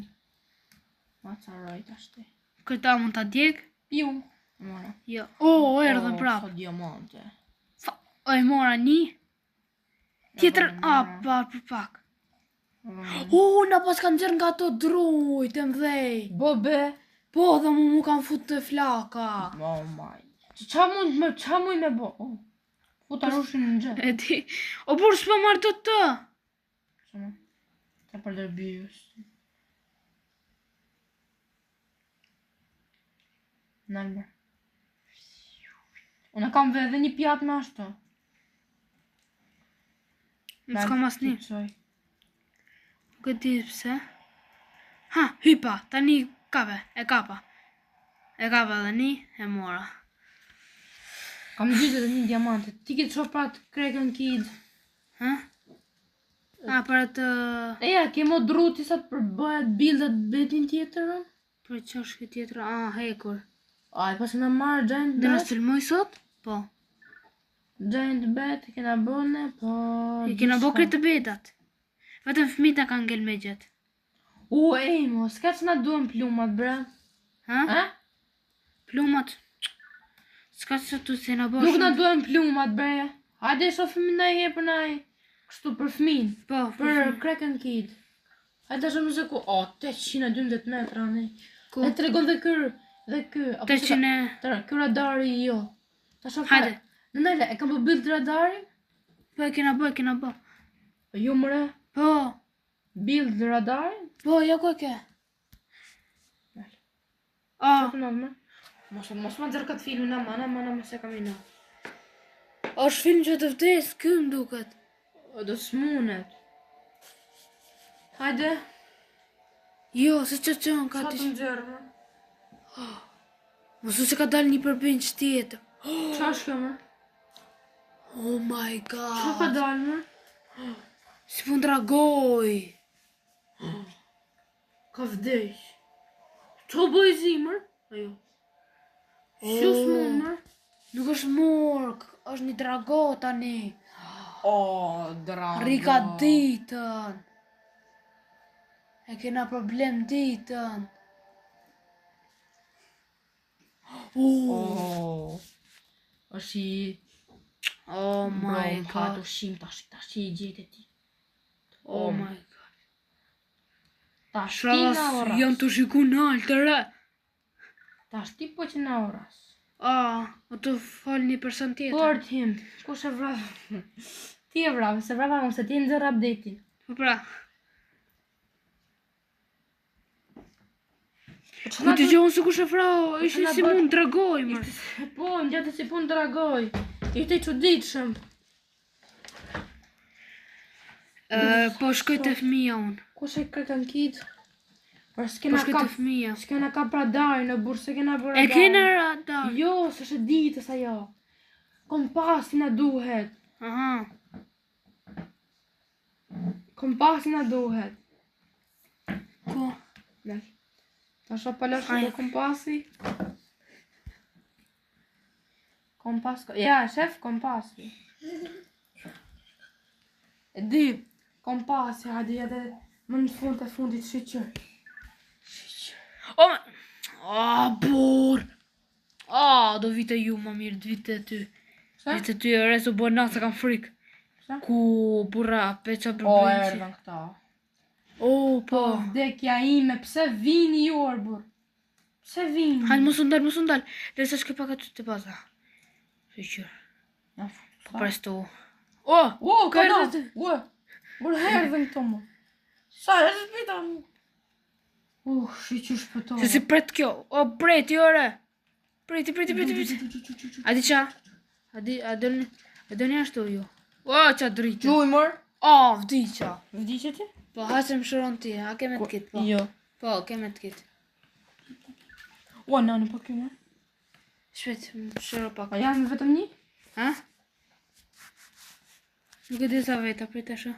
Ma të rajt ashte. Këta mund të djek? Ju. Mora. Jo. Erdhe prap. Sa diamante. E mora një. Tjetër, për pak. Na pas kanë gjërë nga to drujt e mdhej. Bobe. Po, dhe mu kanë fut të flaka. Oh my. Qa muj me bo? Futa rushin në gjë. E di. Burë s'pa marrë të. Qëma? Ka për dërbijus. Nalber. Unë kam vedhe një pjatë me ashtu. Në s'ka mas një. Qoj. Këtë di pëse? Hypa, tani kape, e kapa. E kapa dhe një, e mora. Kam gjithë dhe një diamante. Ti këtë shoh pra të Kraken Kid. Për të... Kemo druti sa të përbëhet bildat betin tjetërën? Për që është këtë tjetër, hekur. E pas në marrë Giant Bet? Dhe në filmoj sot? Po. Giant Bet, i kena bëne, po... I kena bo këtë betat. Vetëm fëmita kanë ngell me gjetë. Mo, s'ka që na duhen plumat, bre? Plumat? S'ka që tu se na bosh... Nuk na duhen plumat, bre. Hajde shofim na i për na i. Kështu për fëmin. Po, për Kraken Kid. Hajde shumë se ku... 812 metra, ne. E të regon dhe kër... 800... Kër radari, jo. Hajde. Nënajle, e kam po bild radari? Po, e kena bo. Jo, mëre? Po. Build radar? Po, ja ku e ke. Qatë në më? Mos ma dzërë këtë filmin, mana me se kam i në. është film që të vdes, këm duket. Do s'munet. Hajde. Jo, se që qënë ka Qatë në dzërë, më? Mosu që ka dalë një përbenç tjetër. Qa është kjo, më? Oh my god. Qa ka dalë, më? Si pun dragoj. Ka vdesh. Qa bëj zimër? Ajo. Që s'mon, më? Nuk është mork, është një drago tani. Drago. Rika ditën. E kena problem ditën. është i... Oh my Ka god. të shim tash i gjetë ti. Oh my god. Tash ti Shradhas na oras. janë të shiku në altë të re. Tash ti po që na oras. O të falë një person tjetër. Por tim, kush e vrave? Ti e vrave, se vrava unë, se ti në zërë update-in. Po pra. Po Ku t'i gjohën se kush e frau, ishte si mund dragoj, mër. Po, në gjatë si pun dragoj. Ishte i çuditshëm. Po shkoj të fëmija unë. Kush e kërkan kit? Por Po s'kena shkoj të fëmija. s'kena ka pra dari në burë, s'kena bërë E dari. kena radar. Jo, s'është ditës ajo. Kompasi na duhet. Aha. Kompasi na duhet. Ku? Daj. Tash pa lash Ai. të kompasi. Kompas. Ja, shef kompasi. E di, kompasi, hadi edhe më në fund të fundit shiqër. Bur. Do vite ju më mirë, të vite ty. Sa? Vite ty e resu bo nasa kam frikë. Sa? Ku burra peqa për O, bëjqi. erdhën këta. Po. Vdekja ime, pse vini ju orbur? Pse vini? Hajnë mos u ndal. Dhe sa shke pak aty të baza. Shqyr. Ja, Po presto. ka ka da. erdhë. Bur erdhën këto më. Sa, e shpita më. Shiqër shpëtoj. Se si pret kjo. Preti, ore. Preti. A di qa? A do një ashtu ju. Qa dritë. Gjuj mër. Vdi qa. Vdi që ti? Po, hasëm shëron ti, a keme të kitë, po. Jo. Po, keme të kitë. Nani, po kjo mër. Shpet, më shëro pak. A janë vetëm një? Ha? Nuk e di sa veta, prit e shë.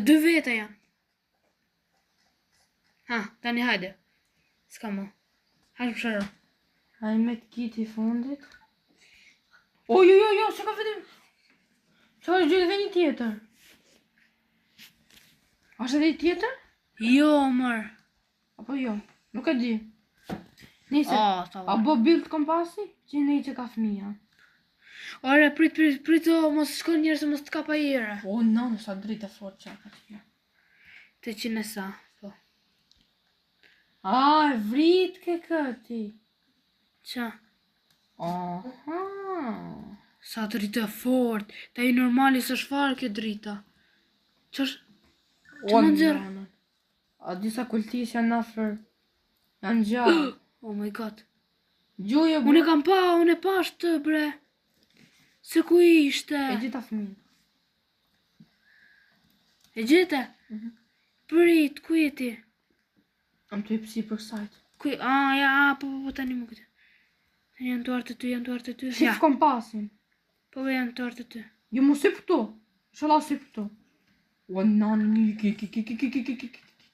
2 veta janë. Ha, tani hajde. S'ka më. Hajde më shëro. Haj me të kiti fundit. Jo, që ka vetim? Që është gjithë dhe një tjetër? Ashtë edhe i tjetër? Jo, mër. Apo jo? Nuk e di. Nise, Sa a bo bild kompasi? Që ne i që ka fëmija. Ore, prit, mos shkon njerë se mos të kapa jere. Nanu, sa dritë e fort që ka të 800 e sa, po. E vrit ke këti. Qa? Aha. Sa dritë e fort. Ta i normali së shfarë kjo drita. Që më nxerë? Nanu. A disa kultis janë nafer. Janë gjallë. Oh my god. Gjuje bu. Unë e kam pa, unë e pash të bre. Se ku ishte? E gjitha fëmin. E gjete? Prit, ku je ti? Am të i pësi për sajt. Po, tani më këtë. Tani janë të artë të ty. Shif kompasin. Po, janë të artë të ty. Jo mu si këtu. Shala si këtu. Nanu një ki.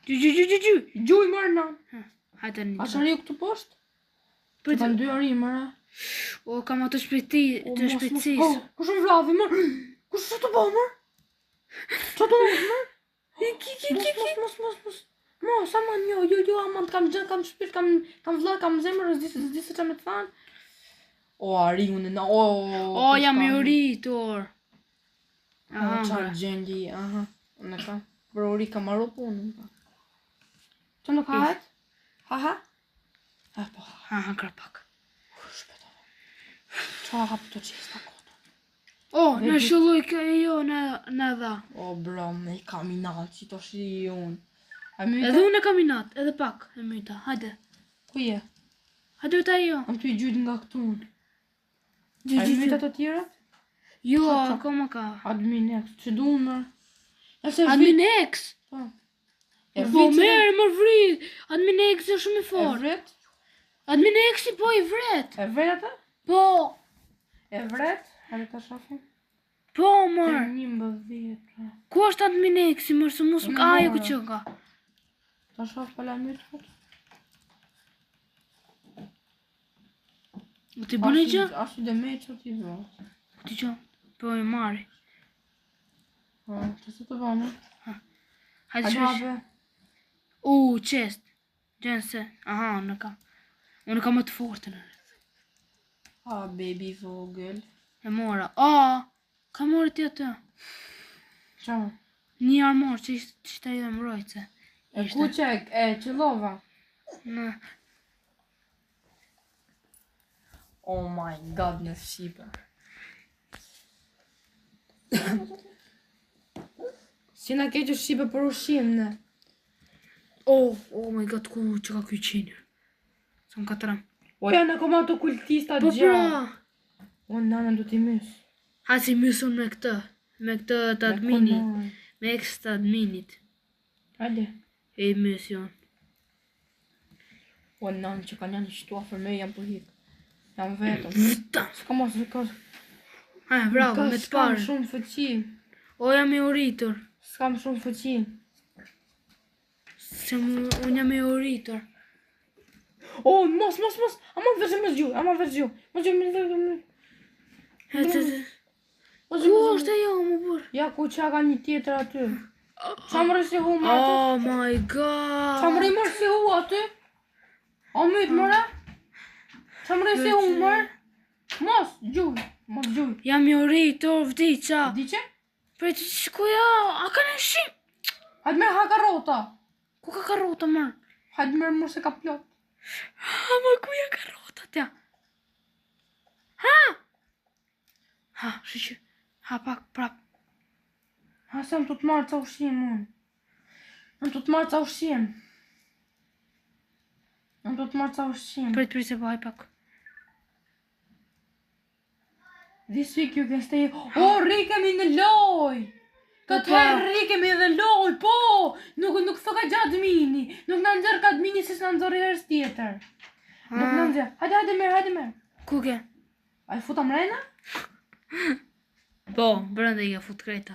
Gju. Gjuj mërë nan. Hajde një. A shari këtu poshtë? Për Që kanë 2 ori mërë. kam ato shpejtësis. Kush më vlavi mërë? Kush që të bo mërë? Që të mërë mërë? Mos. Mo, sa man jo, aman kam gjën, kam shpirt, kam vlla, kam zemër, s'di se që me të thanë. Ari unë na, Jam i uritur. Qarë gjendi, unë kam, për uri kam marru punë. Që nuk hahet? Ha? Po. Krapak. Qa hapë të qesta koto? Në shëlloj jo, në dha. Bro, me i kaminat, që të shi unë. Edhe unë e kaminat, edhe pak e myta, hajde. Ku je? Hajde ta jo. Am të i gjyt nga këtu unë. A i myta të tjera? Jo, koma ka. Adminex, që du mërë. Adminex? Po. Po merë, më vrit. Adminex është shumë i E fort. vret? Adminexi po i vret. E vret atë? Po. E vret? Hajde ta shafim. Po, mërë. 11. Ku është Adminexi, mërë, se mos më ajo ku që ka. Ta shaf pala mytë fort. U t'i bënë që? Ashtu dhe me që t'i vërë. Ti që? Po e marri. Që se të bëmë? Hajde shpesh. hape. Chest. Gjenë se. Aha, unë kam. Unë kam më të fortën. Baby vogël. E mora. Ka morë ti atë. Qa? Një armor që ishte edhe mbrojtse. E ku qëllova? Në. Oh my god, në Shqipe. Si na keqë Shqipe për ushqim, ne. Oh my god, ku që ka kuj qenjë. Sa më katëram. Janë akoma të kultista Po gjatë. Nana du t'i mysë. Ha si mysun me këtë. Me këtë të adminit. Me eks të adminit. Hajde. E mysion. Nanë që kanë janë qëtu afër me jam për hikë. Jam vetëm. S'ka mos në kës. Bravo, me të parë. S'kam shumë fëqi. Jam e uritur. S'kam shumë fëqi. Unë jam e uritur. Mos. Ama vërgjë. Ku është e jo, më burë? Ja, ku qa ka një tjetër aty. Qa më rësi hu më aty? Oh my god. Qa më rësi hu aty? Mytë mëra? Qa më rësi hu mërë? Mos gjuj. Jam i uritur, vdiqa. Vdiqe? Pre të që ku ja, a ka në shim? Hajtë mërë ha karota. Ku ka karota mërë? Hajtë mërë mërë se ka plot. Më ku ja karota tja? Ha, shqy. Ha, pak, prap. Ha, se më të marrë ca ushqim, unë. Më të marrë ca ushqim. Prit se bëhaj pak. This week you can stay... rikemi në loj! Këtë herë rikemi dhe loj, po! Nuk thëka gjatë admini. Nuk në nxerë ka admini si s'në nxorë herës tjetër. Nuk në nxerë. Hajde merë. Ku ke? A i futa mrena? Po, brënda i ka fut kreta.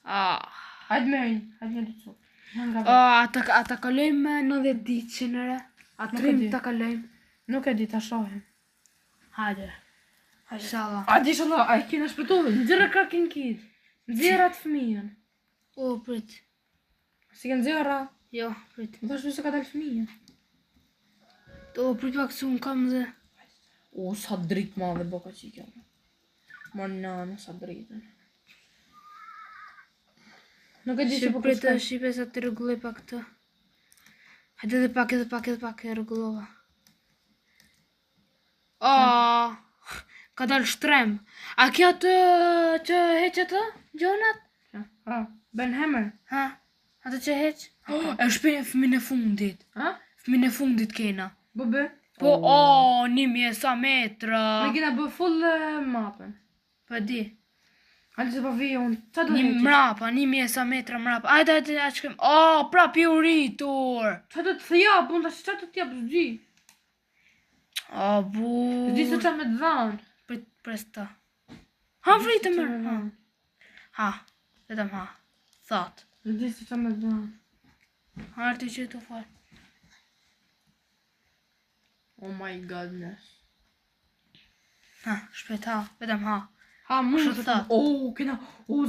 Hajde merë, hajde një të cukë. Ata kalojmë 90 ditë që nëre. A trim të kalojmë. Nuk e di të shohem. Hajde. Inshallah. Hajde inshallah, a i kena shpëtu. Nxerë krakin kid. Nxerë atë fëmijën. Prit. Si ke nxerë? Jo, prit. Më thashtu se ka dalë fëmijën. Prit pak se unë kam dhe. Sa dritë madhe boka që i kjo. Ma nana, sa dritën. Nuk e di që po kërshkaj. Shqipe sa të rregulloj pak të. Hajde edhe pak e rregullova. Ka dalë shtrem. A kja të që heqë të, Gjonat? Ben Hammer. Atë që heqë? E shpejnë fëmin e fundit. Fëmin e fundit kena. Bëbë? Po, 1000 sa metra. Me kena bë full mapën. Po di. Hajde se po vijë unë. Qa do heqë? Mrapa, 1000 sa metra mrapa. Hajde, shkëm. Prap i uritur. Qa do të thjapë, unë qa do t'japë s'gji. Bu. S'di se qa me të dhanë. Presta. Ha, vritë mërë. Ha, vetëm ha. Thot. S'di se qa me të dhanë. Arti që të falë. Oh my godness. Ha, shpet ha, vetëm ha. Ha, mund të thot. Kena,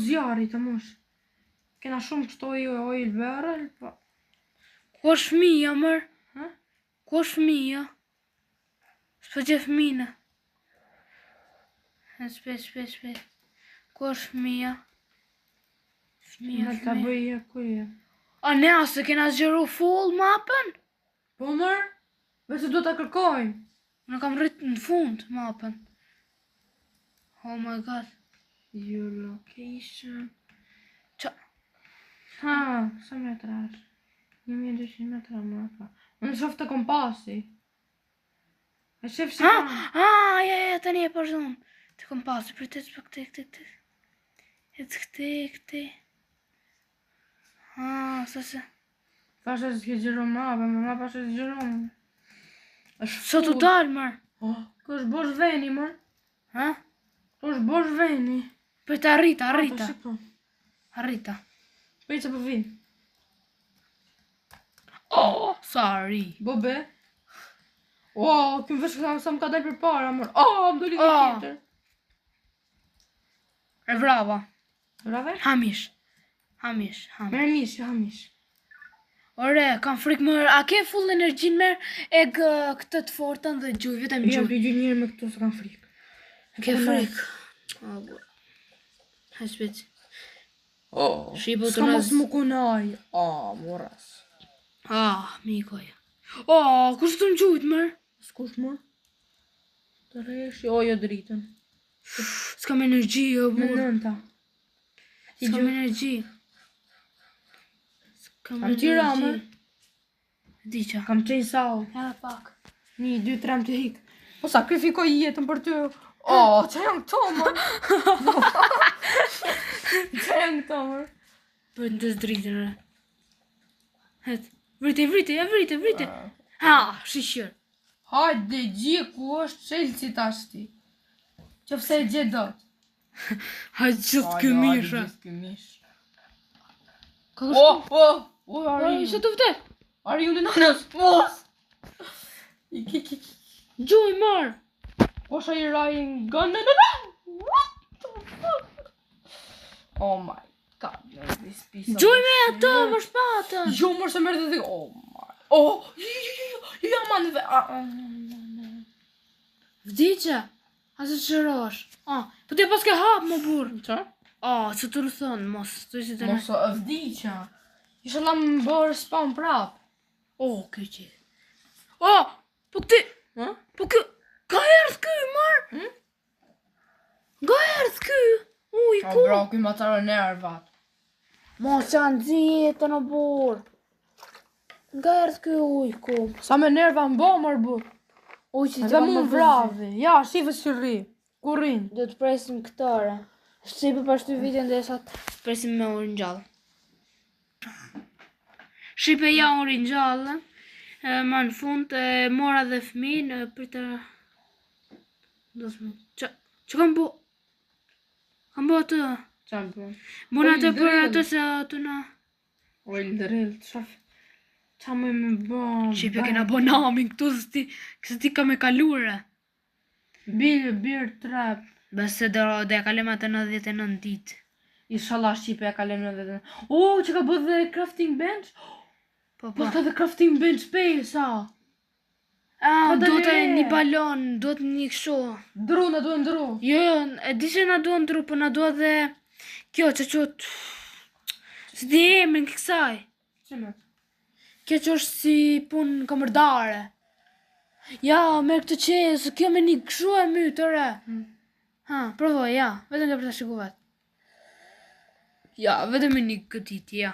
zjarri të mosh. Kena shumë kështu ojë verë, po. Ku është fëmija, mërë? Ku është fëmija? S'po që fëmina. Shpet. Ku është fëmija? Në të bëjë, ku e? Ne asë kena zgjeru full mapën? Po mërë, vese do të kërkojmë. Në kam rritë në fund mapën. Oh my god. Your location. Qa? Sa metra është? 1200 metra mapa. Unë shof të kompasi. E shef që ja, tani e përzon. Të kompasi, për të këte. E të këte. Sa se. Fashe s'ke gjëru mapa, me mapa shë s'gjëru. Sa të dalë, mërë? Kë është bosh veni, mërë? Kë është bosh veni? Për të arrita. Për që për vinë? Sorry. Bobe? Këmë vesh sa më ka dalë për para, mërë. Më doli një tjetër. E vrava. Brave? Hamish. Hamish. Merë mish, ha mish. Ore, kam frikë më, a ke full energjin merë e këtë të fortën dhe gjuj, vetëm Ja, gjuj. të gjy njërë me këtu se kam frikë. Ke frikë. O, bu. Ha shpeci. Shipo të S'ka mos nëzë. më kunaj. Moras. Mikoj. Kush të në gjujt mërë? S'kush më? Të reshi, jo dritën. S'kam energji, o Me burë. nënta. S'kam energji. Kam tira, më. Di që. Kam qenë sau. Edhe pak. 1, 2, 3 më të hikë. Po sakrifikoj jetën për ty. Që jam këto, më. Që jam këto, më. Për në të zdritën, re. Het. Vrite. Shishër. Hajde, gjie ku është Chelsea tash ti. Qofse e gje dot. Hajde gjithë këmisha. Ka Ishte të vëtet. Ari unë në nësë, mos! Iki. Gjuj, marë. Osha i rajin gun, no! What the fuck? Oh my god, this piece of Gjuj me shit. ato, më shpatën. Jo, mërë se mërë dhe dhe, oh my. Jo, man dhe, Vdiqe. A se të shërosh. Po ti pas ke hap, më burë. Qa? Që të rëthon, mos. Të ishte të në. Mos o vdiqa. Isha la më bërë spawn prap. Këqi. Po këti. Po kë. Ka erdh ky, marë. Ka erdh ky. I O ku. bro, kuj ma të rë nervat. Mos që anë zjetën, o burë. Ka erdh ky ujku. Sa me nerva më bo, mërë bu. Ujqi Dhe mu më vravi. Ja, shive si rri. Ku rrin. Do të presim këtore. Shqipe pas të vitin dhe sa të presim me urin gjallë. Shqipe ja urin gjallë. Ma në fund mora dhe fëmin për të... Që kam bo? Kam bo atë? Qa më bu? Bona atë për drill. atë se atë na... O i ndëril, qa më me bo? Shqipe kena bo namin këtu se ti ka me kalure. Bir trap. Bese dhe kalem atë 99 ditë. Inshallah Shqipe e kalem në dhe. Që ka bë dhe crafting bench? Po. Po ka dhe crafting bench space, Do të një balon, do të një kësho. Dru, na duhen dru. Jo, e di që na duhen dru, po na duhet dhe kjo që qëtë... Si di emrin kësaj. Qëme? Kjo që është si punë këmërdare. Ja, merë këtë qesë, kjo me një këshu e mytë, ore. Provoj, ja, vetëm të për të shikuvat. Ja, vetëm me një këtit, ja.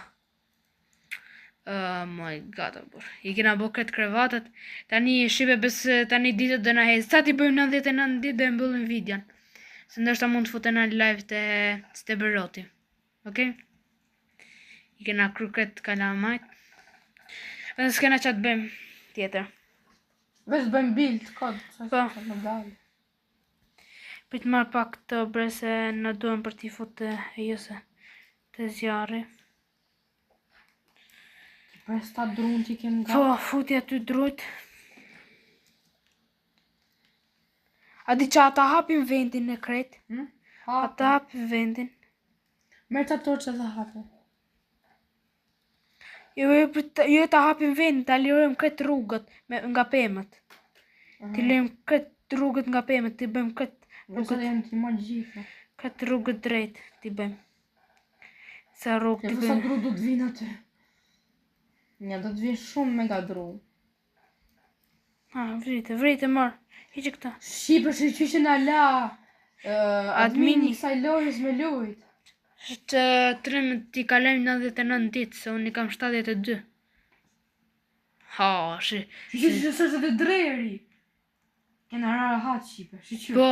Oh my god, I kena bo këtë krevatët. Tani Shqipe besë tani ditët dhe na hezë. Sa ti bëjmë 99 ditë dhe mbëllim videon. Se ndërshta mund të futen në live të Steberoti. Okej? I kena kru këtë kalamajt. Dhe s'kena që të bëjmë tjetër. Vesh bëjmë build, kod. Po. Në dalë. Për të marrë pak të bre se në duhen për t'i fute jëse të zjarri. Për sta drun t'i kem nga. Po, futi aty drujt. A di që ata hapin vendin në kret? Ata hapin vendin. Merë të torqë dhe hape. Jo ta hapin vendin, ta lirojmë këtë rrugët nga pemët. Ti lirojmë këtë rrugët nga pemët, ti bëjmë këtë Rrugët e në t'i marrë gjitha. këtë rrugët drejt, ti bëjmë. Sa rrugë ti Sa bëjmë. dru du t'vinë aty. Nja, do t'vinë shumë mega dru. Vrite, marë. Hiqe këta. Shqipe që në la admini kësaj lojës me lujt. Të trim t'i kalem 99 ditë, se unë i kam 72. Që sërse dhe dreri. Kena rara hatë Shqipe, shqyqyr. Po.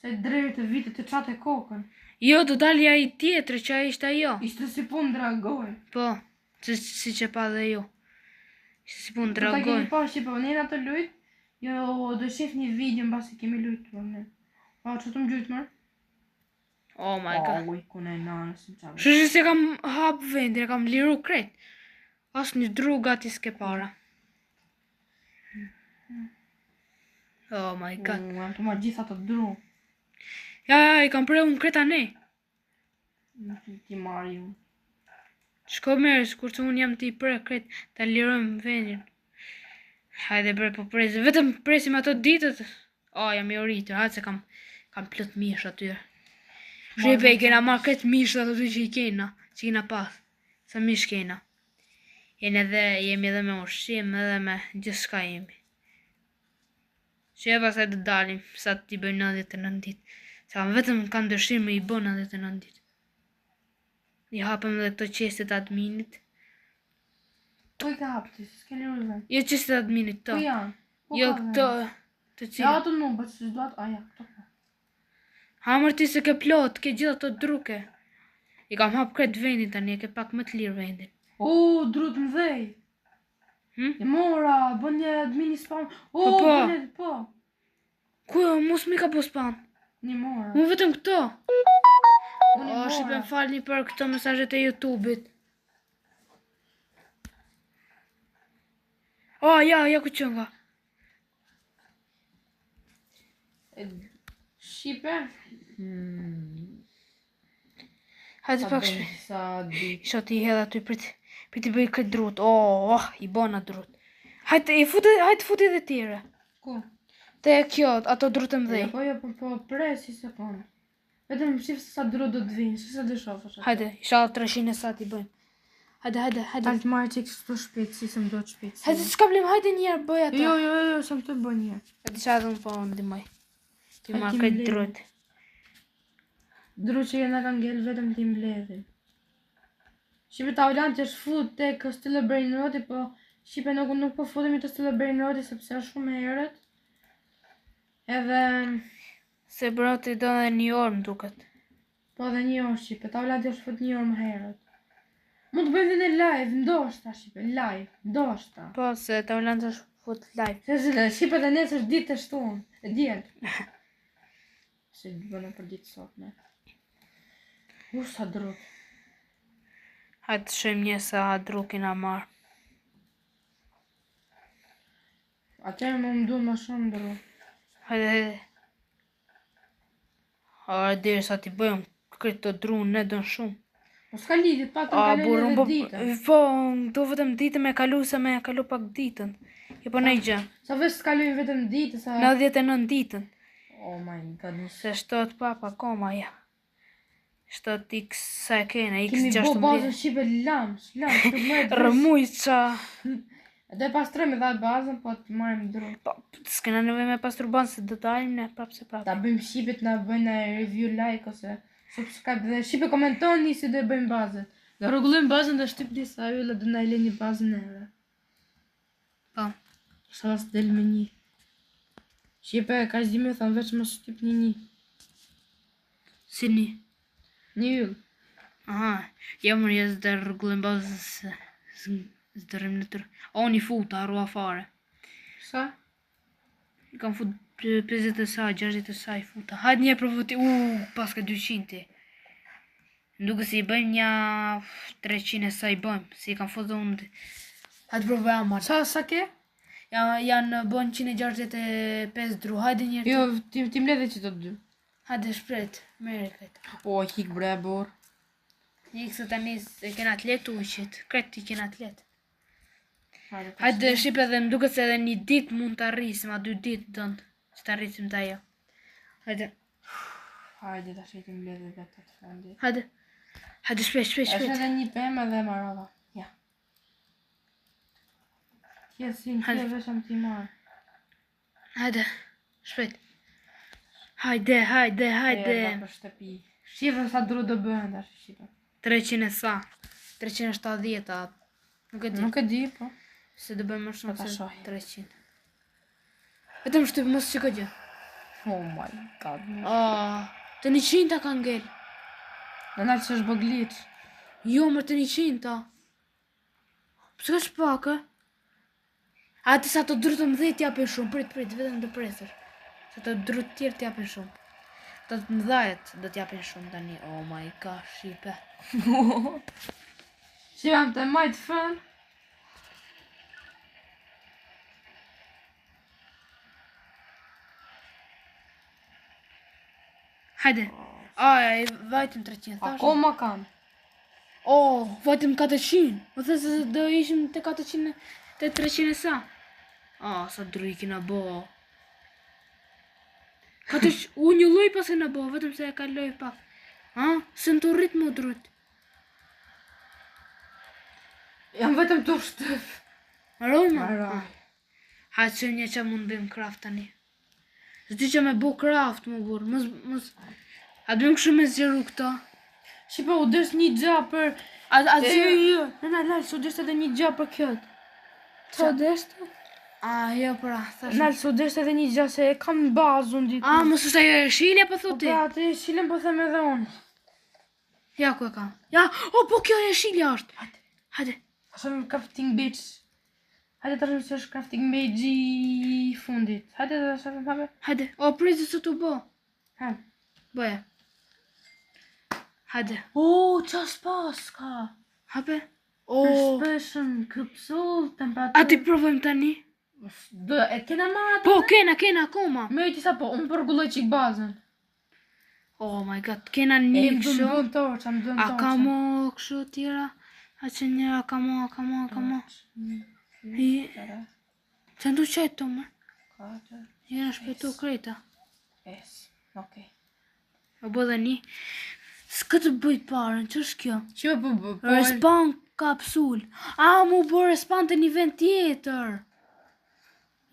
Se dreri të vitet të qatë e kokën. Jo, do dalja i tjetër që a ishte ajo. Ishte si pun dragoj. Po, si që pa dhe jo. Ishte si pun Ta dragoj. kemi pa Shqipe, nëjna të lujt. Jo, do shef një video në basi kemi lujt. Që të më gjyt mërë? Oh my god. Uj, kune e nanës në qabë. Shështë se kam hap vendin, kam liru krejt. Asë një dru gati s'ke para. Oh my god. Jam të ma gjitha të dru. Ja, i kam preu në kreta ne. Ti marri unë. Shko mirë, kur që unë jam t'i prek kret, ta lirojmë vendin. Hajde bre, po presim, vetëm presim ato ditët. Jam i rritër, hajde se kam plot mish aty. Shqipe i kena marrë këtë mish ato dy që i kena, që kena pas. Sa mish kena. Jemi edhe me ushqim, edhe me gjithë shka jemi. Që e pasaj të dalim, sa t'i bëjmë 99 ditë. Se vetëm kam dëshirë me i bë 99 ditë. I hapëm dhe këto qestet adminit. Po i ka hapë ti, s'keni ujve. Jo qestet adminit to. Po janë. Jo këto të Ja cilë. ato nuk, bëtë që s'duat, ja, këto po. Hamër ti se ke plot, ke gjithë ato druke. I kam hapë kretë vendin tani, e ke pak më të lirë vendin. Drut më dhej. Hm? E mora, bën një admini spam. Po. Po. Ku, mos mi ka po span. Një mora. Mu vetëm këto. Unë i Shqipem mora. falni për këto mesajet e YouTube-it. Ja ku qënë ka. Shqipe? Hajde pak shpe. Sa di. Isha ti hedha ty për t'i bëj këtë drut. I bona drut. Hajde futi dhe tjere. Ku? Te kjo, ato drut e mdhej. Po, presi se po. Vetëm shif se sa drut do të vinë, se sa dhe shofësh. Hajde, isha 300 e sa t'i bëjmë. Hajde. Altë marrë që kështë të shpejtë, si se më do të shpejtë. Hajde, s'ka blim, hajde njerë, bëj ato. Jo, se më të bë një. Hajde, qa dhe më po ndimoj. Ti Hajde, marrë ti këtë mbledh. drut. Drut që jena kanë ngellë vetëm ti mbledhin. Shqipe ta ulan që është fut tek Stella Brain Roti, po Shqipe nuk po futemi të Stella Brain Roti sepse është shumë herët. Edhe... Se broti do dhe një orë më duket. Po dhe një orë Shqipe, ta ulan që është fut një orë më herët. Mund të bëjmë dhe në live, ndoshta Shqipe, live, ndoshta. Po, se ta ulan të është fut live. Se Shqipe dhe nesër është ditë të shtunë, e djetë. Se bëna për ditë sot, ne. Sa drut. Hajde të shojmë një sa dru kena marrë. Atëherë më duhet më shumë drut. Hajde. Dirë sa t'i bëjmë këtë të dru ne dën shumë. Po s'ka lidit, pak të kalojnë edhe ditën. Po, do vetëm ditën me kalu se me kalu pak ditën. Jo po nej gjë. Sa vesh s'kalojnë vetëm ditë, sa... 99 ditën. Oh my god, Se 7 papa koma ja. 7 x sa e kena, x kemi bo 16. bazën Shqipe lamsh, të mëjtë. Rëmuj qa. Do e pastrojmë edhe bazën, po të marrim drut. Po, s'kena nevoj me pastru banë se do dalim ne prapë se prapë. Ta bëjmë Shqipet na bëjnë review like ose subscribe dhe Shqipe komentoni si do e bëjmë bazën. Do rregullojmë bazën dhe shtyp disa ylla do na lëni bazën edhe. Po. Sa vas del me një. Shqipe ka zgjime thon veç më shtyp një. Si një. Një yll. Aha, jam rjes dhe rregullim bazë se zdërim në tërë. Një futa, arrua fare. Sa? Kam fut 50 e saj, 60 e saj futa. Hajde një provuti, paska 200. Nduke si i bëjmë një 300 e saj bëjmë, si i kam fut dhe unë. Hajde provojmë marë. Sa ke? Janë bëjnë 165 dru, hajde njërë. Jo, ti mbledhe që të dy. Hajde shpret, mere këtë. Hik bre bor. Një kësë tani e kena atlet uqit, kretë i kena atlet. Hajde Shqipe dhe më duket se edhe një ditë mund të arrisim, a 2 ditë dëndë, që të arrisim të ajo. Hajde. Hajde ta shetim mbledhe dhe të fundi. Hajde shpet. Është edhe një pemë dhe marova. Ja. Kje si në kje veshëm ti marë. Hajde, shpet. Hajde. Për shtëpi. Shqipe sa dru do bëhen tash Shqipe. 300 e sa, 370 atë. Nuk e di, po. Se do bëjmë më shumë ta se shoh. 300. Vetëm shtyp mos çka gjë. Oh my god. Të 100 ka ngel. Në nalë që është bëglic. Jo, më të 100 ta. Pse ka shpak, e? Ati sa të drut më dhej t'japin shumë, prit, vetëm të presër. Sa të drut tjerë t'japin shumë. Të mëdhajet do t'japin shumë tani. Oh my god, Shqipe. Që jam të majtë fën. Hajde. I vajtëm 300, thash. Akoma kam. Vetëm 400. Më thë se do ishim te 400, te 300 e sa. Sa dru i kina bo. U një loj pas e në bo, vetëm se e ka loj pak. Se në të rrit më drut. Jam vetëm të shtëf. Maroj ma? Maroj. Ha që një që mundim craft tani. Zdi që me bo craft më burë. A dëm kështu me zjeru këta. Shqipa u dërsh një gja për... A zjeru. Nalë, u dërsh edhe një gja për këtë. Qa dërsh të? Jo pra, thash. Nalë, u dërsh edhe një gja se e kam bazën ditë. Më së se e shilja për thuti. Po pra, të e shilën po them edhe unë. Ja, ku e kam. Ja, po kjo e shilja është. Hajde. Ashtë crafting bitch. Hajde të rëmë që është crafting bitch i fundit. Hajde të shafim hape. Hajde, prizi së të bo. Ha. Boja. Hajde. Qa s'pas ka? Hape. Përshpeshën, këpsull, temperaturë. A ti provojmë tani? E kena ma atë? Po, kena akoma. Me ti sa po, unë përgulloj qik bazën. Oh my god, kena një kështu. Më torqa. A ka mo kështu tjera? A që një, a ka mo. Që ndu qajtë të më? 4. Jena shpetu krejta. 5. Okej. O bo dhe një. S'ka të bëjt parën, që është kjo? Që po? Respawn kapsul. Mu bo respawn të një vend tjetër.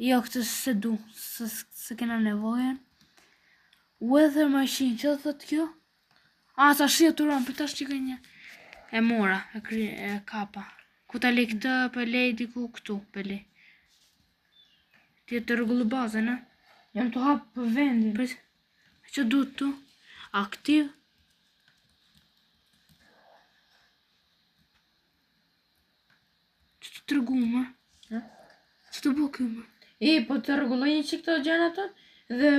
Jo, këtë se du, se kena nevojen. Weather machine, që dhe thot kjo? Sa shia të ronë, për ta shqika një. E mora, e kapa. Ku ta lej këtë, për lej diku këtu, për lej. Ti e të rregullu bazën, a? Jam të hapë për vendin. Për që du të? Aktiv? Që të të regu më? Që të bu kjo më? Po të rregulloj një qik të gjenë atë, dhe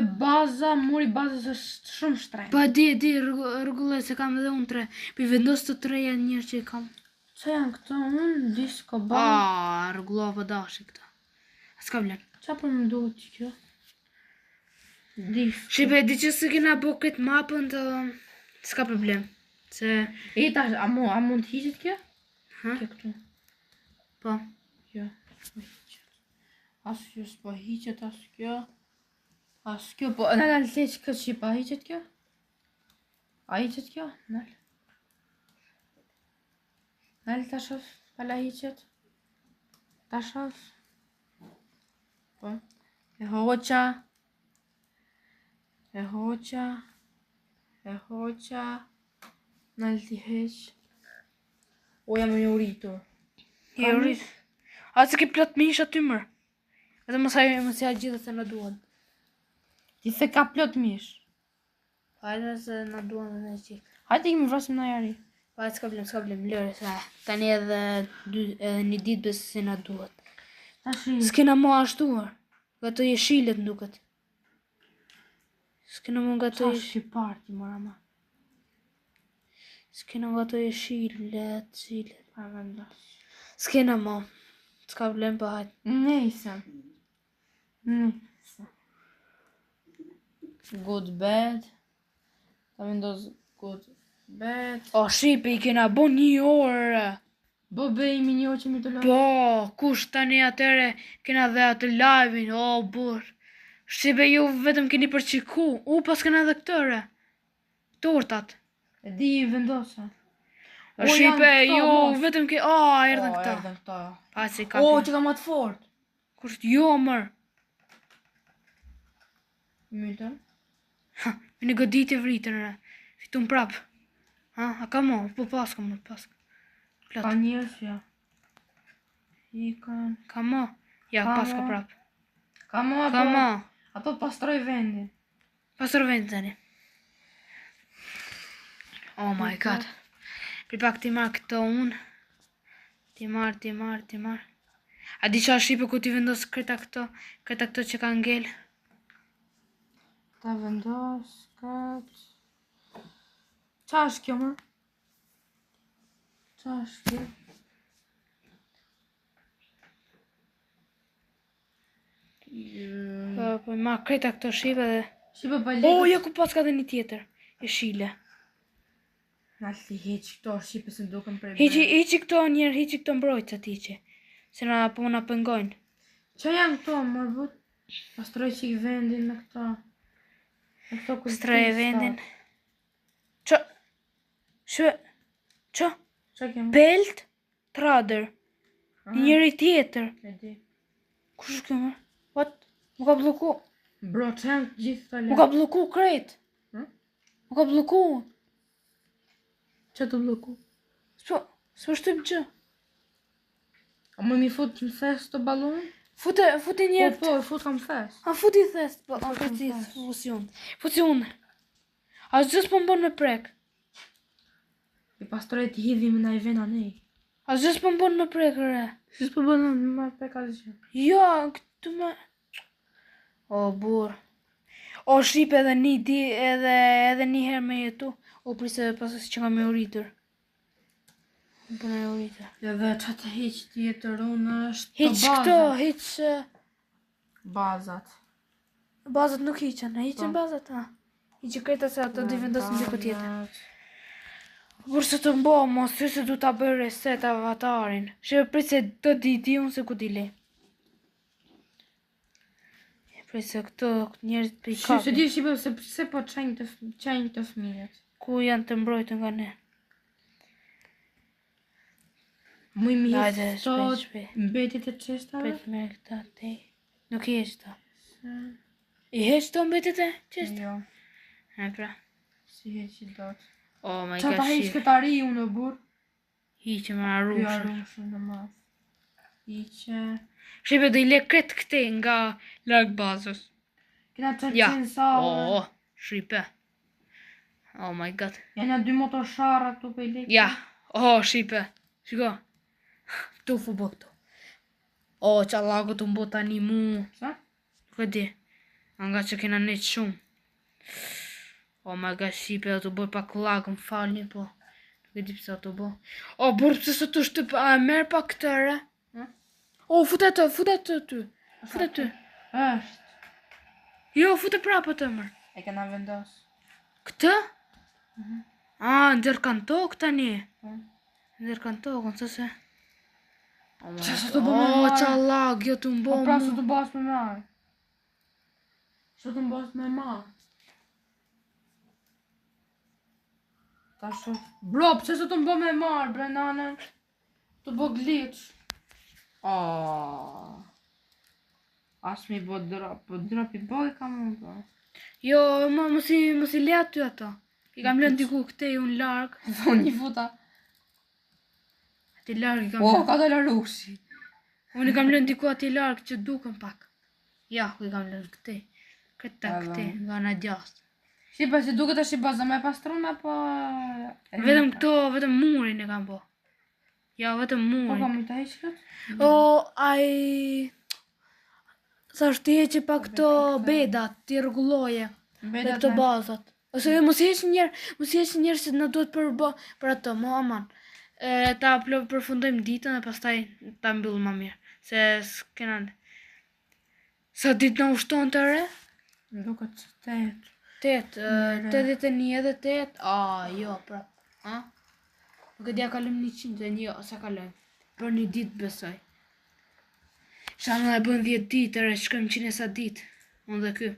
muri bazës është shumë shtrejnë. Pa di, rregulloj se kam edhe unë 3. Për vendos të 3 njërë që i kam. Qa janë këto unë, disco ball? Rregullova dashi këta. S'ka vlen. Qa për më duhet që kjo? Disco. Shqipe, di që se kena bo këtë mapën të... S'ka problem. Se... Tash, a mund të hiqet kjo? Kjo këtu. Po. Kjo, s'po hiqet. As kjo s'po hiqet, as kjo. As kjo, po... Nalë, leq këtë shqipa, a hiqet kjo? A hiqet kjo? Nalë. Nalë ta shof, pala hiqet. Ta shof. Po. E hoqa. Nalë ti heq. Jam një uritur. Je urit. A se ke plot mish aty mërë. Edhe mësja gjithë se në duan. Ti se ka plot mish. Hajde se në duan dhe në qikë. Hajde i më vrasim në jari. Pa s'ka blem, lërë sa. Tani edhe një ditë besë se në duhet. S'kena mo ashtuar. Nga të jeshilet nduket. S'kena mo nga të jeshilet. Parti, mora ma. S'kena nga të jeshilet, cilet. Pa vendos. S'kena mo. S'ka blem pa hajtë. Nejse. Good bed. Ta vendos good bed. Shqipe i kena bo 1 orë. Bo bejmi 1 orë që mi të lojë. Po, kush tani atere kena dhe atë live-in, burë. Shqipe ju vetëm keni përqiku, pas kena dhe këtëre. Tortat. E di vendosa. Shqipe ju vetëm ke... erdhen këta. Erdhen këta. Pasi kapi. Që ka matë fort. Kush jo mërë. Mytën. Me një godit e vritën, fitun prapë. A ka mo, po paska më, paska. Ka njërës, ja. Ikan. Ka mo, ja, paska prapë. Ka mo, apo pastroj vendin. Pastroj vendin tani. Oh my god. Pri pak ti marrë këto unë. Ti marrë. A di qa Shqipe ku ti vendosë këta këto që ka ngellë? Ta vendos, këtë... Qa është kjo, më? Qa është kjo? Po ma kreta këto Shqipe dhe... Shqipe pa lekë... ja ku pas ka dhe një tjetër. E shile. Nalti heq këto shqipe se duken prej Hiqi këto njerë, hiqi këto mbrojtësat hiqi. Se na pëngojnë. Qa janë këto, mërë but? Pastroj qik vendin me këto. Me këto Pastroj vendin. Qa? Qa? Qa kemë? Belt Trader. Njëri tjetër. E di. Kush është kjo më? What? Më ka bloku. Bro, që janë gjithë të Më ka bloku krejt. Më ka bloku. Që të bloku? S'po shtyp gjë. A më mi fut në thes të balon? Futi njerë. Po, fut kam thes. A futi thes. Po, a futi fusion. A gjës po mbon me prek. I pastroj të hidhim në i vena nej. A gjës po mbon me prek, re. Si s'po bënë në më prek asgjë. Jo, këtu me... O, bur. O, shqip edhe një herë me jetu. O, prisë pasës që nga me uritur. Më përna e uritur. Edhe që të heq tjetër unë është të Hiq këto, hiq... Bazat. Bazat nuk hiqen, a hiqen bazat, ha? Hiqe kreta se ato di vendosin diko tjetër. Por se të mbo, mos ty se du ta bëj reset avatarin. Shqe prit se të di unë se ku di le. Prit se këto njerët për i kapin. Se di shqipe se po qajnë të fëmijët. Ku janë të mbrojtë nga ne. Mu i mi Hajde, sot shpejt. mbetit e qestave? Prit me këta te. Nuk i heq ta. I heq to mbetit e qesta? Jo, E pra. si heq i dot. Oh my Qa god, ta heq shqip. këta ri unë bur? Hiqe me Kjo arrushë. arrushën në madh. Hiqe... Shqipe do i le kret këte nga larg bazës. Kena të Ja. qenë save. Oh, shqipe. Oh my god. Janë 2 motoshara këtu për i lekë. Ja. Oh, shqipe. Shiko. Tu fu bo këtu. Oh, qa lagu të mbo tani mu. Sa? Nuk e di. Nga që kena net shumë. Oh my god, shqipe, do të boj pak lag, më falni, po. Nuk e di pësa të bo. Oh, burë, pëse së të shtyp, a e merë pak këtëre? Oh, futet ty. Futet ty. Është. Jo, futet prapë të mërë. E kena vendos. Këtë? Ndër kanë tokë tani. Ndër kanë tokë, nëse se... Qa së të bo me Oh, marë? qa lag, jo të mbo Po pra mu. së të bas me marë. Së të mbas me marë. Ta shof. Bro, pëse së të mbo me marë, Brenane? Të bo glitch. As mi bo drop, po drop i boj ka mu, bro. Jo, mos i le aty ato. I kam lënë diku këtej unë larg. Thonë një futa. Ati larg i kam O, lënë. ka të larushi. Unë i kam lënë diku ati larg që duken pak. Ja, ku i kam lënë këtej. Këta Edhe këtej, nga na gjast. Shqipa, si duke të shi baza me pastron, apo... Vetëm këto, vetëm murin e kam po. Ja, vetëm Po murin. kam i të heqët? O, ai... Sa është ti heqe pa këto bedat, ti rregulloje. Me këto bazat. Ose mos i heq njerë se na duhet për ato, mo aman. Ta përfundojmë ditën e pastaj ta mbyllim më mirë. Se s'kena... Sa ditë na ushton të re? Duket që 8, 81 edhe 8, jo, prap. Nuk e dia kalëm 100, e jo, sa kalëm. Për një ditë besoj. Shana e bën 10 ditë, e shkëm 100 e sa ditë. Unë dhe ky.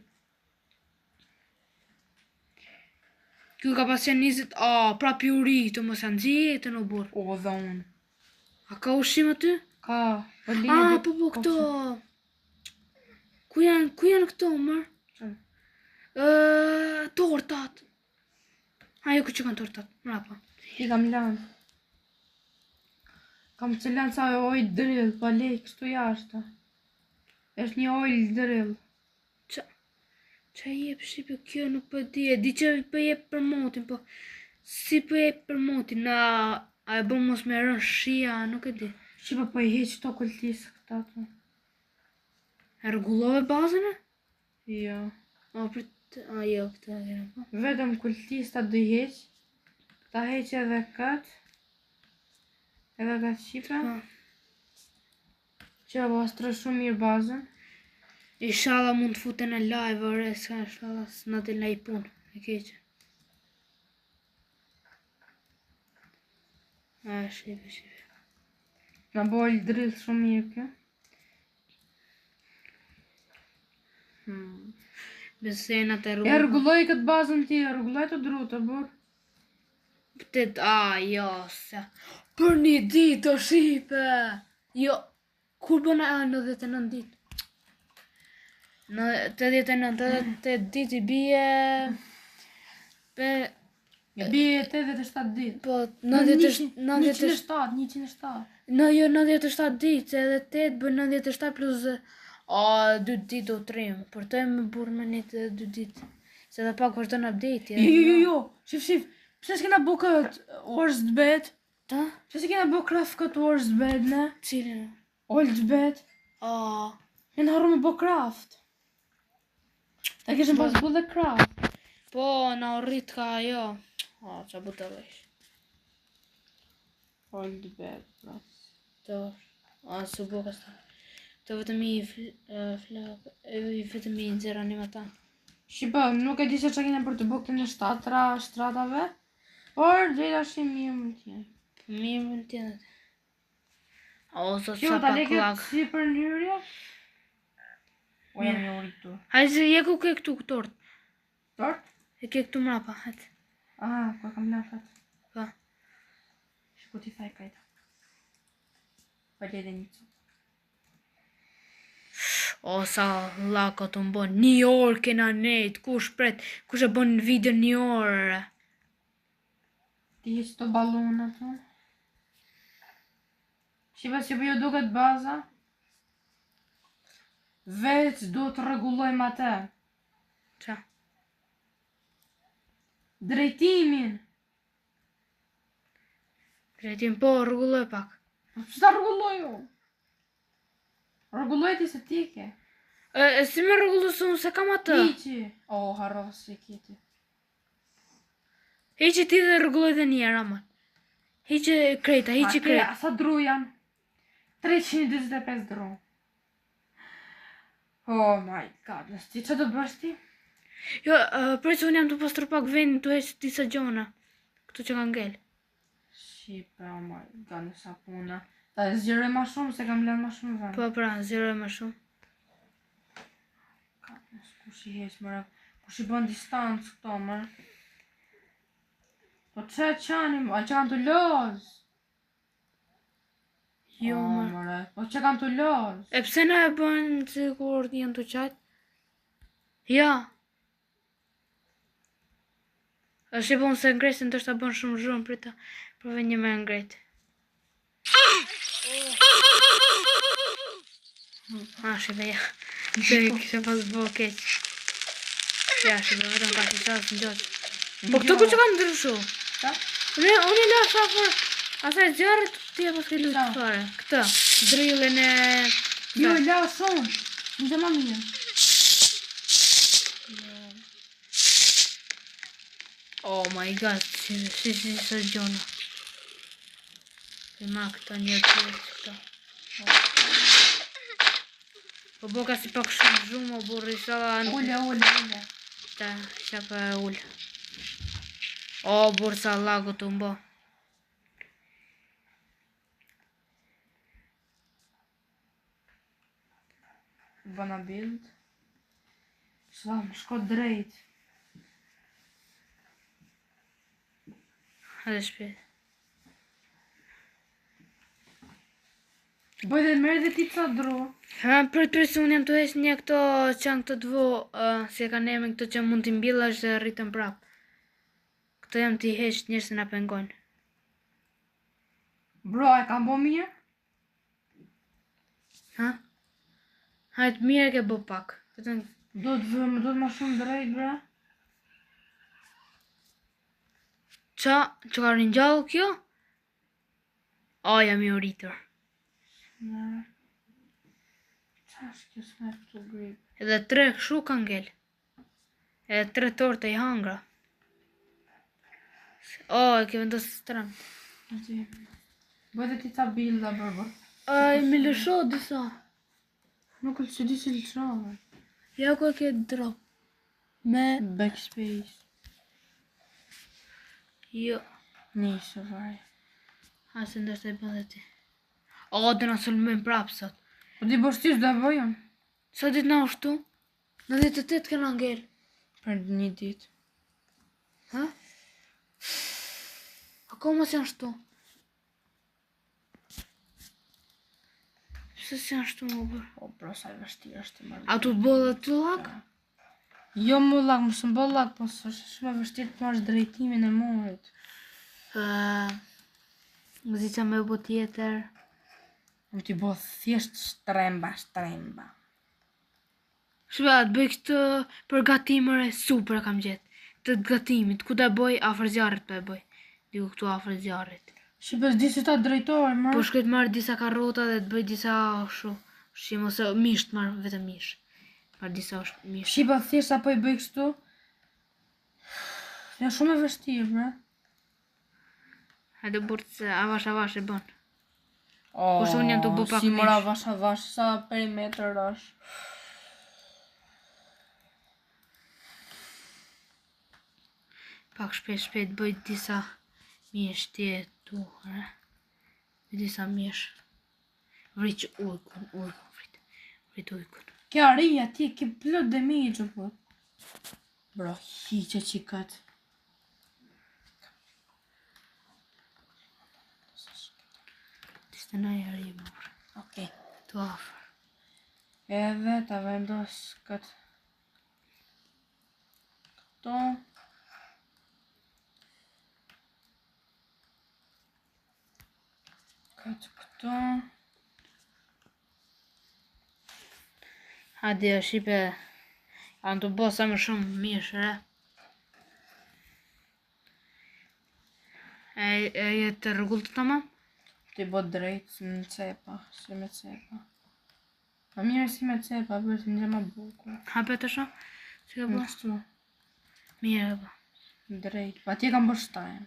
Ky ka pas janë 20, prap i uri, të mos janë zjetën o burë. O, dhe unë. A ka ushim aty? Ka. Po, këto. Ku janë këto, mërë? Tortat. Jo, ku që kanë tortat, mrapa. I kam lanë. Kam që lanë sa ojë drill, pa lej kështu jashtë. Është një ojë drill. Qa jep shqipe kjo nuk për di, e di që për jep për motin, po si për jep për motin, a e bëm mos me rën shia, nuk e di. Shqipa po i heq to kultisë këta të. E rregullove bazën e? Jo. Jo, këta e kena po. Vetëm kultisë ta do i heq. Ta heq edhe këtë. Edhe këtë shqipa. Që pastroj shumë mirë bazën. Inshallah mund të futen në live ore, s'ka inshallah s'na del na i punë, e keqe. Shive. Na bojë drill shumë mirë kjo. Besena të E rrugë. rregulloj këtë bazën ti, rregulloj të drutë, bur. Jo, se. Për një ditë o shipe. Jo. Kur bëna 99 ditë? Në 89 ditë i bie... Ja bie 87 ditë. Po, 107. 97 ditë, edhe 8 bën 97 plus 2 ditë o trim. Për të më burë me një 2 ditë. Se dhe pak vazhdo në update. Jo. Shif. Pse s'kena bu këtë worst bed? Ta? Pse s'kena bu craft këtë worst bed, ne? Cilin? Old bed. Në harru me bu craft. Ta kishën pas bu dhe craft. Po, na rrit ka ajo. Qa bu të vesh. Old bed, bro. Të su bu kasta. Të vetëm i vetëm i nxera një ta. Shqipa, nuk e di se që kene për të bukë në stratave, por drejta shi mirë më tjenë. Mirë më tjenë. O, sot Shqipa, sa ta pak leket lag. si për njërja? O jam një rritur. Hajde, je ku ke këtu tort. Tort? E ke këtu mrapa, hajde. Aha, ku kam lafat. Pa. Shku ti faj kajta. Pa lede një cu. O, sa lako të më bon. 1 orë kena nejt. Kush e bon në video 1 orë. Ti heq të balonat, no? Shqipa, si për jo duket baza? Veç do të rregullojmë atë. Qa? Drejtimin. Drejtim, po, rregulloj pak. Që ta rregulloj jo? Rregulloj ti se ti ke. Si me rregullu se unë se kam atë? Hiqi. O, harro si kiti. Hiqi ti dhe rregulloj dhe njerë, aman. Hiqi krejta, hiqi krejta. Sa dru janë? 325 dru. Oh my god, ti që do bësh ti? Jo, për që unë jam të pastru pak vendin të heqë disa gjona. Këtu që kanë ngell. Shqipe, oh my god, nësa puna. Ta e zgjeroj ma shumë, se kam lënë ma shumë vend. Po, pra, zjeroj më shumë. Kush i heq, mëre, kush i bën distancë këto, mëre. Po që qanim, a që kanë të loz? Jo, mëre, po që kanë të loz? E pse na e bën sigur janë të qatë? Ja. është i bon se ngresin të është ta bën shumë zhurmë për ta përve një me ngret. Shive, ja. Se kishe pas bo keq. Ja, shive, vetëm ka që qasë në gjotë. Po këto ku që kanë ndryshu? Ta? Unë i la shafër asaj zjarët ti e pas ke lujtë fare. Këtë, drillin e... Jo, i la shumë. Në dhe ma mirë. Oh my god, si së gjona. Këma këta një tjërë që këta. Po boka si pak shumë zhumë o burri shala... Ulle. Ta, shaka e ullë. O, burë sa lago të mbo. Bëna build. Shlam, shko drejt. Hajde shpjet. Bëj dhe merë dhe ti ca dro. Për se unë jam të hesh një këto që janë këto dvo, si e ka neme këto që mund t'i mbillash dhe rritën prap. Këto jam t'i hesh njërë se na pengojnë. Bro, e kam bo mirë? Ha? Hajtë mirë ke bo pak. Do të ma shumë drejt, bre. Qa ka rinjallë kjo? O, jam i rritur. Ne. Qa është kjo s'me këtu grip? Edhe 3 këshu ka ngell. Edhe 3 torte i hangra. O, e ke vendosë stram. Bëj dhe ti ca bilda, bërë. Aj, me lësho disa. Nuk e që di si lëshove. Ja ku e ke drop. Me... Backspace. Jo. Nisë, vaj. Ha, se ndërsa i bën dhe ti. O, dhe na sulmojnë prapë sot. Po ti bështis dhe bëjën? Sa ditë na ushtu? 98 kena ngel. Për një ditë. Ha? Akoma s'janë shtu. Pse s'janë shtu më bërë? O, bro, sa e vështirë është të marrë. A tu bo dhe të lak? Jo më lak, më së më bë lak, po së është shumë e vështirë të marrë drejtimin e morit. Më zi që me bo tjetër. Më t'i bo thjesht shtremba. Shba, të bëj këtë përgatimër e super kam gjetë. Të gatimit, ku ta bëj, afër zjarrit për e bëj. Diku këtu afër zjarrit. Shqipës di si ta drejtojë, më. Po shkoj të marrë disa karrota dhe të bëj disa ushqim ose mish të marrë vetëm mish. Marrë disa mish. Shqipa thjesht apo i bëj kështu? Ja shumë e vështirë, bre. Hajde burë se avash e bën. O, Kurse unë jam të bë pak si mora mish. avash, sa perimetër është. Pak shpejt bëj disa mish tjetu, disa mish. Vriq ujkun, vrit ujkun. Kja rija ti, ki plot dhe mi i gjupot. Bro, hiqe që këtë. Tiste na i arri më bërë. Okej. Tu afër. Edhe ta vendos këtë. Këto. Këtë këto. Hadi shqipe, janë të bo sa më shumë mishë, E jetë rregull të tamam? Ti bo drejt, si me cepa, Ma mirë si me cepa, bërë si një ma bukur. Hape të shumë? Si ka bo? Kështu, Mirë, bo. drejt, pa ti kam bërë shtajnë.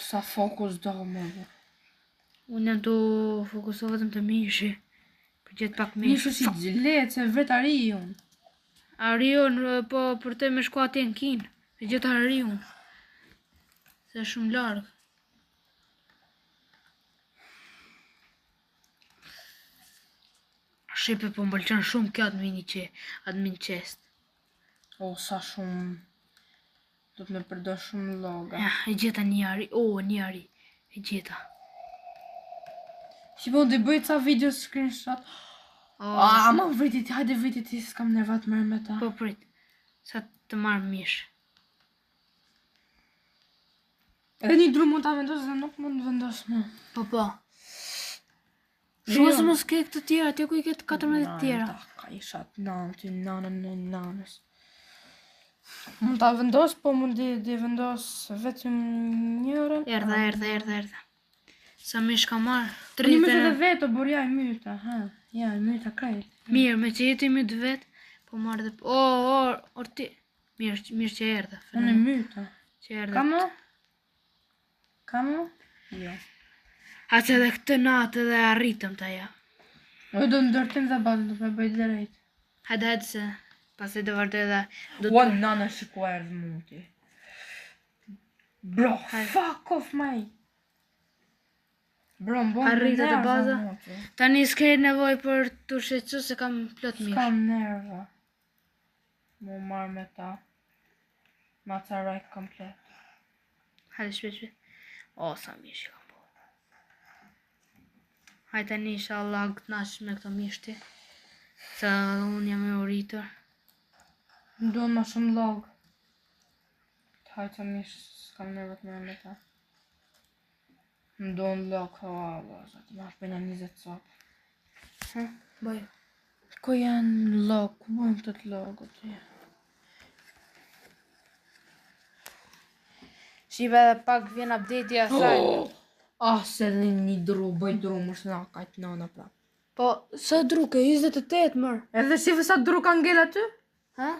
Sa fokus do më bërë. Unë jam të fokusu vetëm të mishi. Për gjithë pak mish. Mishu si gjletë, se vret ariun. Arion, po për te me shku atje në kinë. Për gjithë arion. Se është shumë largë. Shqipe po më bëlqen shumë kjo admin chest. O, sa shumë. Do të me përdor shumë loga. Ja, e gjeta një ari. Një ari. E gjeta. Shqipo, dhe bëjt sa video screenshot. Ma vritit, hajde vritit, s'kam nervat mërë me ta. Po prit. Sa të marrë mish. Edhe një dru mund ta vendos dhe nuk mund vendos më. Po. Shumë se mos ke këtë tjera, tja ku i ketë 14 tjera. Ka isha të nanën e nanës. Mund ta vendos, po mund di vendos vetëm njërën. Erdha. Sa mish ka marrë? Një mytë dhe vetë, o burja i myta, ha. Ja, i myta krejt. Mirë, me që jeti mytë vetë, po marrë dhe... orti... Mirë që erdha. Unë e myta. Që erdha. Kamo? Jo. Atë edhe këtë natë dhe arritëm të ja. O do ndërtim dhe bazën, do me bëjt drejt. Hajde se, pas e dhe vërte dhe... Ua nana shiko erdhë mundi. Bro, fuck off, maj. Bro, më bojnë Arritë të baza. mundi. Tani s'ke nevoj për të shqecu se kam plot mish. Kam nerva. Mu marrë me ta. Ma ca rajt komplet. Hajde shpet. O, sa mish kam po. Hajde tani inshallah gëtnash me këto mishti. Se unë jam e uritur. Më duhen ma shumë log. Të hajtë sa mish, s'kam nervat me ta. Më duhen log, të marrë për një 20 sopë. Bëj. Ko janë log, ku bëjmë këtë logot të janë? Shive edhe pak vjen update-i asaj. Se dhe një dru, bëj dru, më shna kajtë nana pra. Po, sa druke, 28 mërë. Edhe si sa dru ka ngell aty? Ha?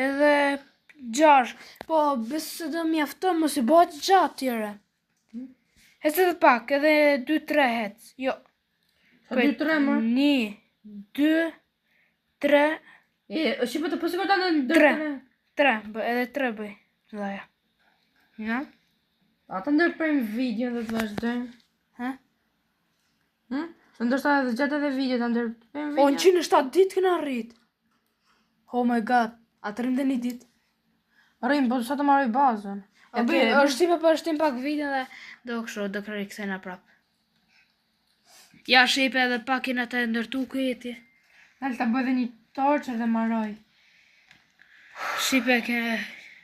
Edhe 6. Po, besë dhe mjaftë, mos i bëhet gjatë tjere. Hecë edhe pak, edhe 2-3 hecë. Jo. Sa 2-3 më? 1, 2, 3, Shqipe të pësikur ta në 3. 3, edhe 3 bëj. Dhaja. Ja? Ata ndërprejmë video dhe të vazhdojmë. Ha? Se ndoshta edhe gjatë edhe video të ndërprejmë O, video. në 107 ditë këna rrit. Oh my god. A të rrim dhe një ditë. Rrim, po sa të marroj bazën. Është shtipe për shtim pak video dhe do kështu, do kërri kësena prap. Ja shipe edhe pak jena të ndërtu këti. Dalë të bëj dhe një torqër dhe marroj. Shipe ke...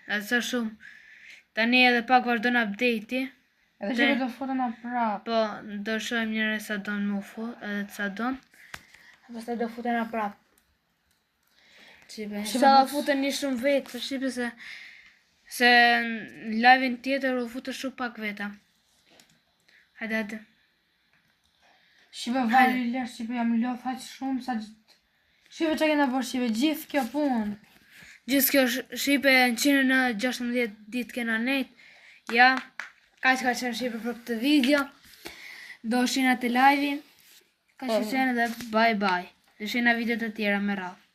Edhe sa shumë. Tani edhe pak vazhdojnë update-i. Edhe shipe të foten a prap. Po, do shojmë njëre sa donë mu fu, edhe sa donë. Pastaj do futen a prap. Shipe, sa do futen një shumë vetë, për shipe se në live-in tjetër u futë shumë pak veta. Hajde. Shipe vajri lërë, shipe jam lodh haq shumë sa gjithë. Shipe që kena bërë shipe, gjithë kjo punë. Gjithë kjo shipe në 116 ditë kena nejt. Ja, ka që shipe për këtë video. Do shina të live-in. Ka që shenë dhe bye bye. Do shina video të tjera me radhë.